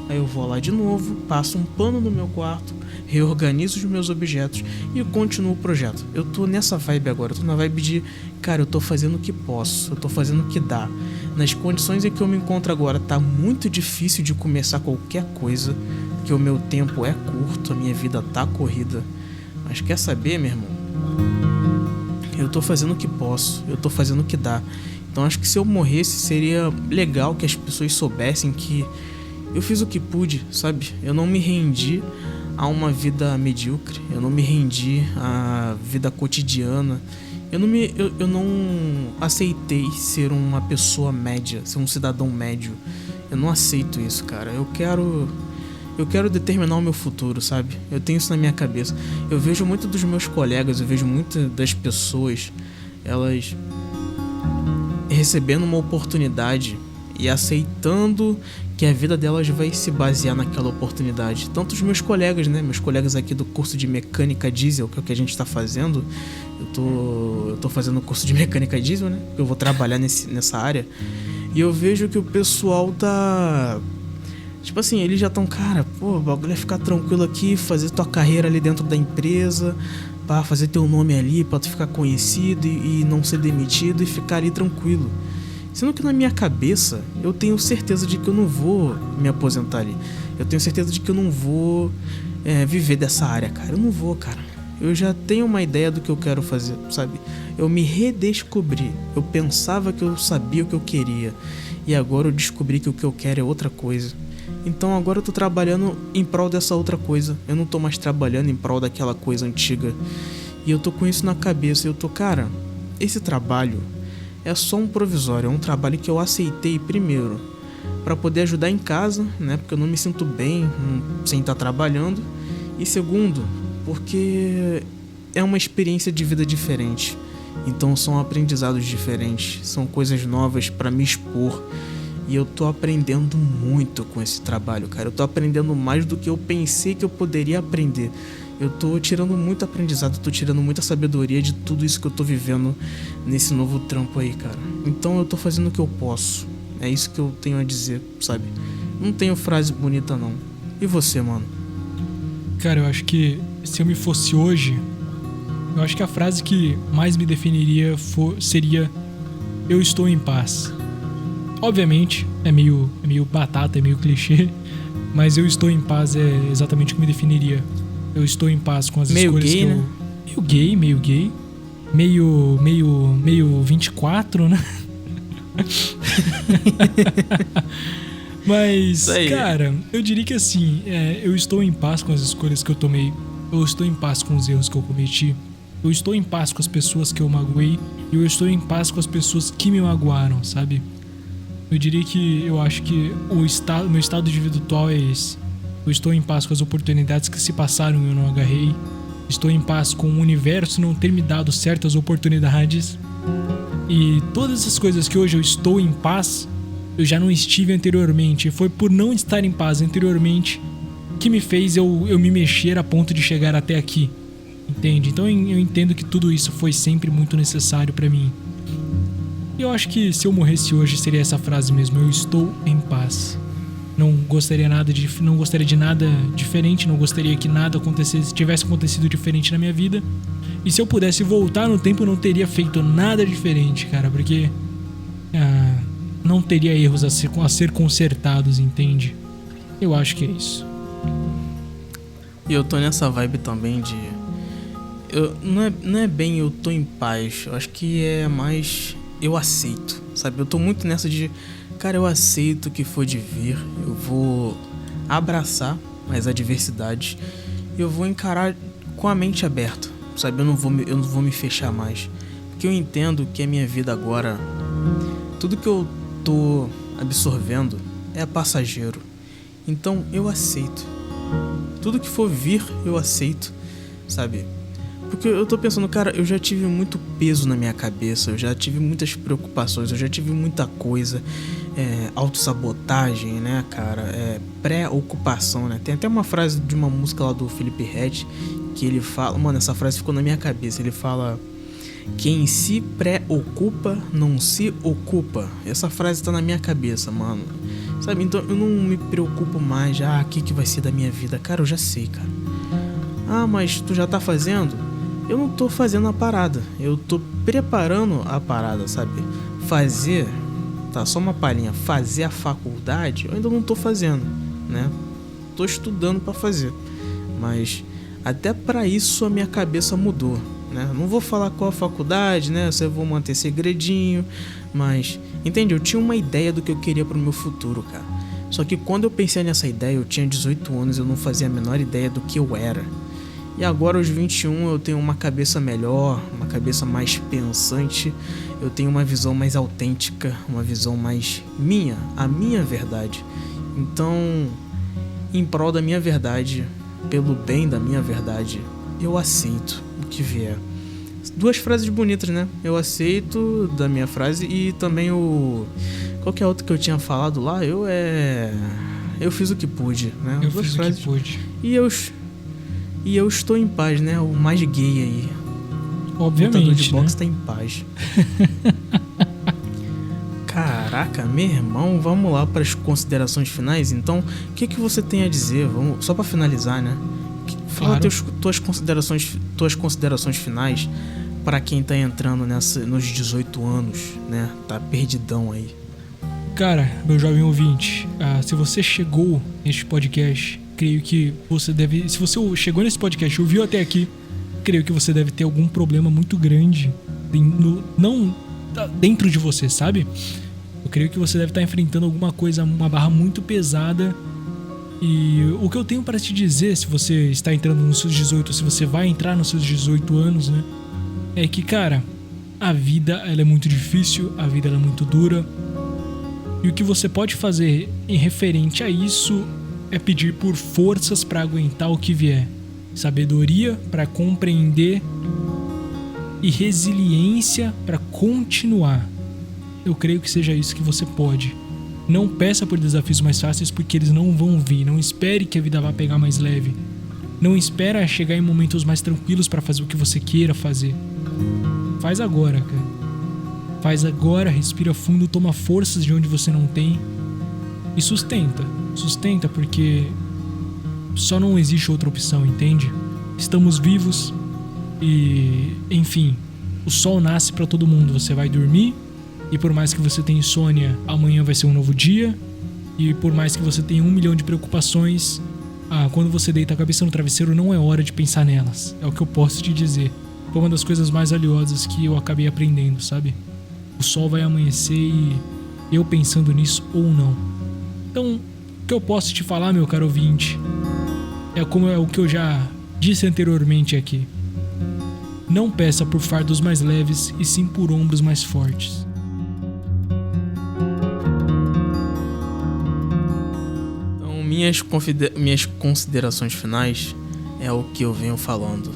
Aí eu vou lá de novo, passo um pano no meu quarto, reorganizo os meus objetos e continuo o projeto. Eu tô nessa vibe agora, eu tô na vibe de, cara, eu tô fazendo o que posso, eu tô fazendo o que dá. Nas condições em que eu me encontro agora, tá muito difícil de começar qualquer coisa, porque o meu tempo é curto, a minha vida tá corrida. Mas quer saber, meu irmão? Eu tô fazendo o que posso, eu tô fazendo o que dá. Então acho que se eu morresse, seria legal que as pessoas soubessem que eu fiz o que pude, sabe? Eu não me rendi a uma vida medíocre, eu não me rendi à vida cotidiana, eu não aceitei ser uma pessoa média, ser um cidadão médio. Eu não aceito isso, cara. Eu quero determinar o meu futuro, sabe? Eu tenho isso na minha cabeça. Eu vejo muito dos meus colegas, eu vejo muitas das pessoas, elas recebendo uma oportunidade e aceitando que a vida delas vai se basear naquela oportunidade. Tanto os meus colegas, né? Meus colegas aqui do curso de mecânica diesel, que é o que a gente tá fazendo. Eu tô fazendo o curso de mecânica diesel, né? Eu vou trabalhar nessa área. E eu vejo que o pessoal tá... tipo assim, eles já estão, cara, o bagulho é ficar tranquilo aqui, fazer tua carreira ali dentro da empresa, pra fazer teu nome ali, pra tu ficar conhecido e não ser demitido e ficar ali tranquilo. Sendo que na minha cabeça, eu tenho certeza de que eu não vou me aposentar ali. Eu tenho certeza de que eu não vou viver dessa área, cara. Eu não vou, cara. Eu já tenho uma ideia do que eu quero fazer, sabe? Eu me redescobri. Eu pensava que eu sabia o que eu queria. E agora eu descobri que o que eu quero é outra coisa. Então agora eu tô trabalhando em prol dessa outra coisa. Eu não tô mais trabalhando em prol daquela coisa antiga. E eu tô com isso na cabeça. Eu tô, cara, esse trabalho é só um provisório. É um trabalho que eu aceitei primeiro pra poder ajudar em casa, né? Porque eu não me sinto bem sem estar trabalhando. E segundo, porque é uma experiência de vida diferente. Então são aprendizados diferentes. São coisas novas pra me expor. E eu tô aprendendo muito com esse trabalho, cara. Eu tô aprendendo mais do que eu pensei que eu poderia aprender. Eu tô tirando muito aprendizado, tô tirando muita sabedoria de tudo isso que eu tô vivendo nesse novo trampo aí, cara. Então eu tô fazendo o que eu posso. É isso que eu tenho a dizer, sabe? Não tenho frase bonita, não. E você, mano? Cara, eu acho que se eu me fosse hoje, eu acho que a frase que mais me definiria seria: eu estou em paz. Obviamente, é meio batata, é meio clichê, mas eu estou em paz é exatamente o que me definiria. Eu estou em paz com as escolhas gay, que eu... né? Meio gay. Meio 24, né? Mas, cara, eu diria que assim, eu estou em paz com as escolhas que eu tomei. Eu estou em paz com os erros que eu cometi. Eu estou em paz com as pessoas que eu magoei. E eu estou em paz com as pessoas que me magoaram, sabe? Eu diria que eu acho que meu estado de vida atual é esse. Eu estou em paz com as oportunidades que se passaram e eu não agarrei. Estou em paz com o universo não ter me dado certas oportunidades. E todas essas coisas que hoje eu estou em paz, eu já não estive anteriormente. E foi por não estar em paz anteriormente que me fez eu me mexer a ponto de chegar até aqui. Entende? Então eu entendo que tudo isso foi sempre muito necessário pra mim. E eu acho que se eu morresse hoje seria essa frase mesmo: eu estou em paz. Não gostaria de nada diferente, não gostaria que nada tivesse acontecido diferente na minha vida. E se eu pudesse voltar no tempo, eu não teria feito nada diferente, cara, porque não teria erros a ser consertados, entende? Eu acho que é isso. E eu tô nessa vibe também de... não é bem eu tô em paz, eu acho que é mais eu aceito, sabe? Eu tô muito nessa de... Cara, eu aceito o que for de vir, eu vou abraçar as adversidades e eu vou encarar com a mente aberta, sabe? Eu não vou me fechar mais, porque eu entendo que a minha vida agora, tudo que eu tô absorvendo é passageiro, então eu aceito. Tudo que for vir, eu aceito, sabe? Porque eu tô pensando, cara, eu já tive muito peso na minha cabeça, eu já tive muitas preocupações, eu já tive muita coisa, autossabotagem, né, cara, pré-ocupação, né? Tem até uma frase de uma música lá do Felipe Ret que ele fala, mano, essa frase ficou na minha cabeça, ele fala: quem se preocupa não se ocupa. Essa frase tá na minha cabeça, mano, sabe? Então eu não me preocupo mais, o que vai ser da minha vida, cara, eu já sei, cara. Mas tu já tá fazendo? Eu não tô fazendo a parada, eu tô preparando a parada, sabe? Fazer, tá, só uma palhinha, fazer a faculdade, eu ainda não tô fazendo, né? Tô estudando pra fazer, mas até pra isso a minha cabeça mudou, né? Não vou falar qual a faculdade, né? Eu vou manter segredinho, mas, entende? Eu tinha uma ideia do que eu queria pro meu futuro, cara. Só que quando eu pensei nessa ideia, eu tinha 18 anos, eu não fazia a menor ideia do que eu era. E agora aos 21 eu tenho uma cabeça melhor, uma cabeça mais pensante, eu tenho uma visão mais autêntica, uma visão mais minha, a minha verdade. Então, em prol da minha verdade, pelo bem da minha verdade, eu aceito o que vier. Duas frases bonitas, né? Eu aceito da minha frase e também qual que é a outra que eu tinha falado lá? Eu fiz o que pude, né? Eu fiz o que pude. E eu estou em paz, né? O mais gay aí. Obviamente, o lutador de boxe né? tá em paz. Caraca, meu irmão, vamos lá para as considerações finais. Então, o que você tem a dizer? Só para finalizar, né? Fala Claro. tuas considerações finais pra quem tá entrando nos 18 anos, né? Tá perdidão aí. Cara, meu jovem ouvinte, se você chegou neste podcast, creio que você deve... Se você chegou nesse podcast e ouviu até aqui, creio que você deve ter algum problema muito grande não dentro de você, sabe? Eu creio que você deve estar enfrentando alguma coisa, uma barra muito pesada. E o que eu tenho para te dizer, se você está entrando nos seus 18, se você vai entrar nos seus 18 anos, né? É que, cara, a vida ela é muito difícil, a vida ela é muito dura. E o que você pode fazer em referente a isso é pedir por forças para aguentar o que vier. Sabedoria para compreender e resiliência para continuar. Eu creio que seja isso que você pode. Não peça por desafios mais fáceis porque eles não vão vir. Não espere que a vida vá pegar mais leve. Não espere chegar em momentos mais tranquilos para fazer o que você queira fazer. Faz agora, cara. Faz agora, respira fundo, toma forças de onde você não tem e sustenta. Sustenta porque só não existe outra opção, entende? Estamos vivos e, enfim, o sol nasce para todo mundo. Você vai dormir e por mais que você tenha insônia, amanhã vai ser um novo dia. E por mais que você tenha 1 milhão de preocupações, quando você deita a cabeça no travesseiro não é hora de pensar nelas. É o que eu posso te dizer. Foi uma das coisas mais valiosas que eu acabei aprendendo, sabe? O sol vai amanhecer e eu pensando nisso ou não. Então, o que eu posso te falar, meu caro ouvinte, é o que eu já disse anteriormente aqui. Não peça por fardos mais leves e sim por ombros mais fortes. Então, minhas considerações finais é o que eu venho falando.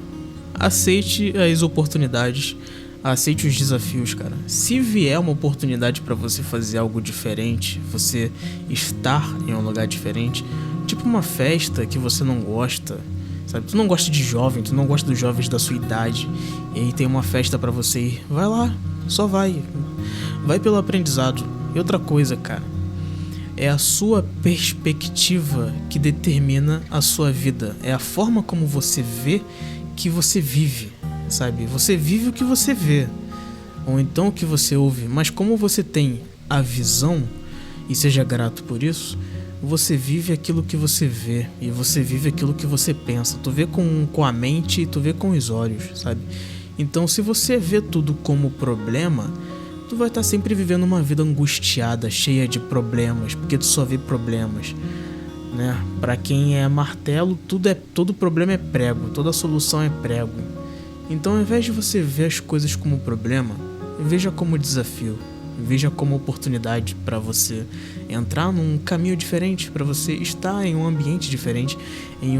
Aceite as oportunidades, aceite os desafios, cara. Se vier uma oportunidade pra você fazer algo diferente, você estar em um lugar diferente, tipo uma festa que você não gosta, sabe? Tu não gosta de jovem, tu não gosta dos jovens da sua idade, e aí tem uma festa pra você ir, vai lá, só vai. Vai pelo aprendizado. E outra coisa, cara, é a sua perspectiva que determina a sua vida. É a forma como você vê que você vive, sabe? Você vive o que você vê, ou então o que você ouve, mas como você tem a visão, e seja grato por isso, você vive aquilo que você vê, e você vive aquilo que você pensa. Tu vê com a mente e tu vê com os olhos, sabe? Então se você vê tudo como problema, tu vai estar sempre vivendo uma vida angustiada, cheia de problemas, porque tu só vê problemas, né? Pra quem é martelo, todo problema é prego, toda solução é prego. Então, ao invés de você ver as coisas como problema, veja como desafio, veja como oportunidade para você entrar num caminho diferente, para você estar em um ambiente diferente, em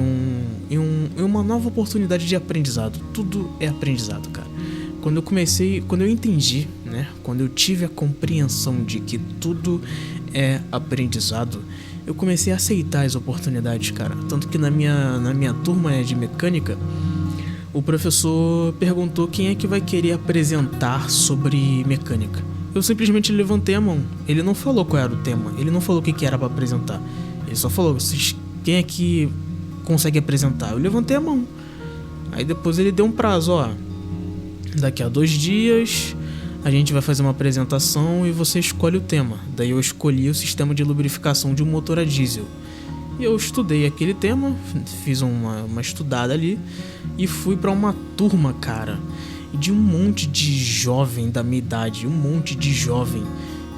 uma nova oportunidade de aprendizado. Tudo é aprendizado, cara. Quando eu entendi, né? Quando eu tive a compreensão de que tudo é aprendizado, eu comecei a aceitar as oportunidades, cara. Tanto que na minha turma de mecânica, o professor perguntou quem é que vai querer apresentar sobre mecânica. Eu simplesmente levantei a mão. Ele não falou qual era o tema, ele não falou o que era pra apresentar. Ele só falou, quem é que consegue apresentar? Eu levantei a mão. Aí depois ele deu um prazo, ó. Daqui a 2 dias a gente vai fazer uma apresentação e você escolhe o tema. Daí eu escolhi o sistema de lubrificação de um motor a diesel. E eu estudei aquele tema, fiz uma estudada ali e fui pra uma turma, cara, de um monte de jovem da minha idade, um monte de jovem,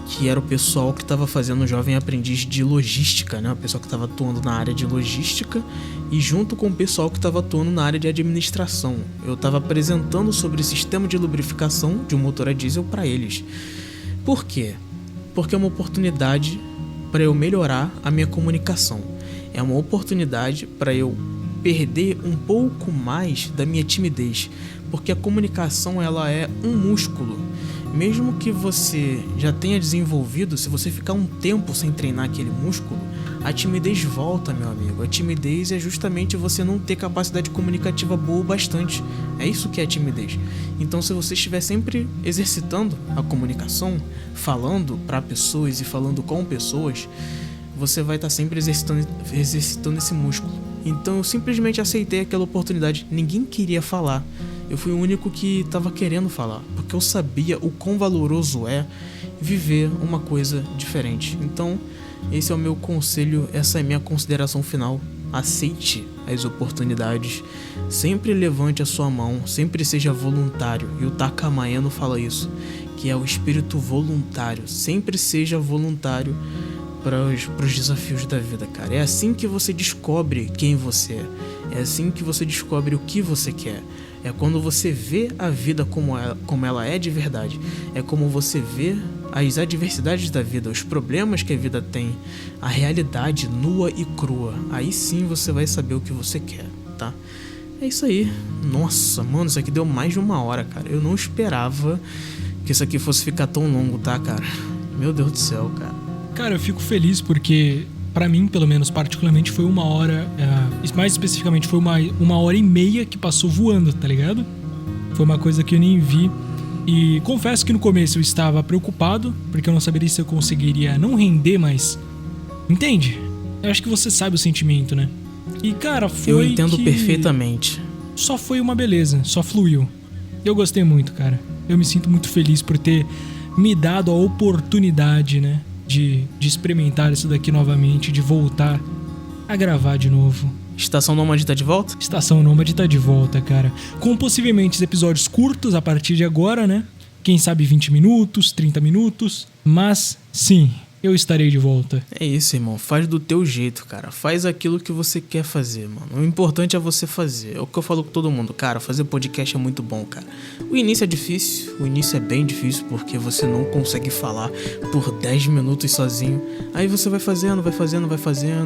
que era o pessoal que estava fazendo jovem aprendiz de logística, né? O pessoal que estava atuando na área de logística e junto com o pessoal que estava atuando na área de administração. Eu estava apresentando sobre o sistema de lubrificação de um motor a diesel para eles. Por quê? Porque é uma oportunidade para eu melhorar a minha comunicação. É uma oportunidade para eu perder um pouco mais da minha timidez, porque a comunicação ela é um músculo. Mesmo que você já tenha desenvolvido, se você ficar um tempo sem treinar aquele músculo, a timidez volta, meu amigo. A timidez é justamente você não ter capacidade comunicativa boa o bastante. É isso que é a timidez. Então, se você estiver sempre exercitando a comunicação, falando para pessoas e falando com pessoas, você vai estar sempre exercitando esse músculo. Então, eu simplesmente aceitei aquela oportunidade. Ninguém queria falar. Eu fui o único que tava querendo falar, porque eu sabia o quão valoroso é viver uma coisa diferente. Então, esse é o meu conselho, essa é a minha consideração final. Aceite as oportunidades, sempre levante a sua mão, sempre seja voluntário. E o Taka Maeno fala isso, que é o espírito voluntário. Sempre seja voluntário para os desafios da vida, cara. É assim que você descobre quem você é. É assim que você descobre o que você quer. É quando você vê a vida como ela é de verdade. É como você vê as adversidades da vida, os problemas que a vida tem, a realidade nua e crua. Aí sim você vai saber o que você quer, tá? É isso aí. Nossa, mano, isso aqui deu mais de 1 hora, cara. Eu não esperava que isso aqui fosse ficar tão longo, tá, cara? Meu Deus do céu, cara. Cara, eu fico feliz porque, pra mim, pelo menos, particularmente, foi 1 hora... mais especificamente, foi 1h30 que passou voando, tá ligado? Foi uma coisa que eu nem vi. E confesso que no começo eu estava preocupado, porque eu não saberia se eu conseguiria não render, mas... Entende? Eu acho que você sabe o sentimento, né? E, cara, foi Eu entendo perfeitamente. Só foi uma beleza, só fluiu. Eu gostei muito, cara. Eu me sinto muito feliz por ter me dado a oportunidade, né? De experimentar isso daqui novamente, de voltar a gravar de novo. Estação Nômade tá de volta? Estação Nômade tá de volta, cara. Com possivelmente episódios curtos a partir de agora, né? Quem sabe 20 minutos, 30 minutos. Mas, sim, eu estarei de volta. É isso, irmão. Faz do teu jeito, cara. Faz aquilo que você quer fazer, mano. O importante é você fazer. É o que eu falo com todo mundo. Cara, fazer podcast é muito bom, cara. O início é difícil. O início é bem difícil porque você não consegue falar por 10 minutos sozinho. Aí você vai fazendo.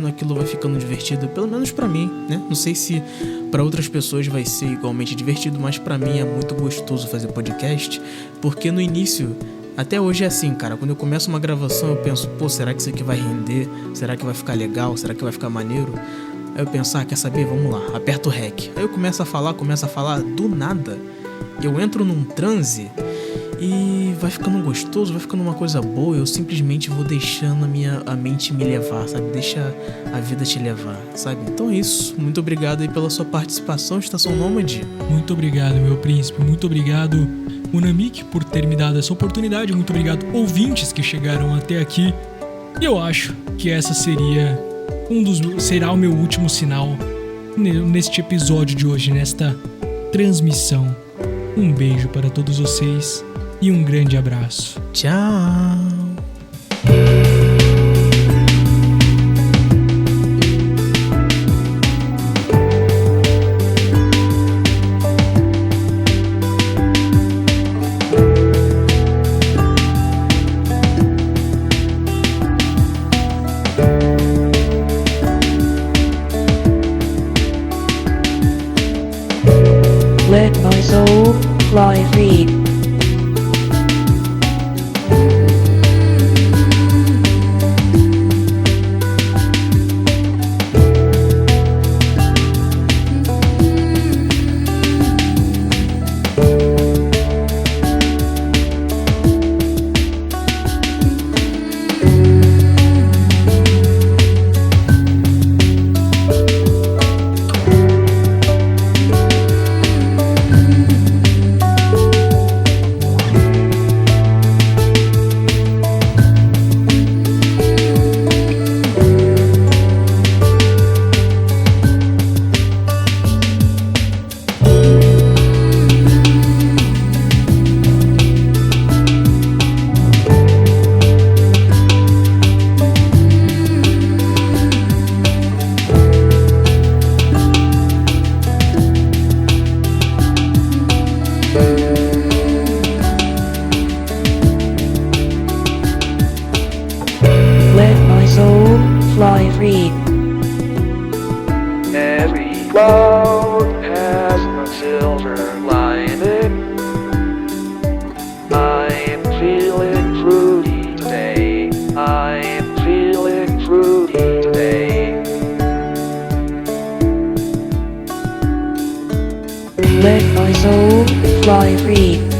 Aquilo vai ficando divertido. Pelo menos pra mim, né? Não sei se pra outras pessoas vai ser igualmente divertido, mas pra mim é muito gostoso fazer podcast. Porque no início... Até hoje é assim, cara. Quando eu começo uma gravação, eu penso, pô, será que isso aqui vai render? Será que vai ficar legal? Será que vai ficar maneiro? Aí eu penso, quer saber? Vamos lá, aperto o REC. Aí eu começo a falar, do nada. Eu entro num transe e vai ficando gostoso, vai ficando uma coisa boa. Eu simplesmente vou deixando a mente me levar, sabe? Deixa a vida te levar, sabe? Então é isso. Muito obrigado aí pela sua participação, Estação Nômade. Muito obrigado, meu príncipe. Muito obrigado, Unamik, por ter me dado essa oportunidade. Muito obrigado, ouvintes que chegaram até aqui. E eu acho que essa será o meu último sinal neste episódio de hoje, nesta transmissão. Um beijo para todos vocês e um grande abraço. Tchau! Let my soul fly free. Fly free. Every cloud has a silver lining. I'm feeling fruity today. I'm feeling fruity today. Let my soul fly free.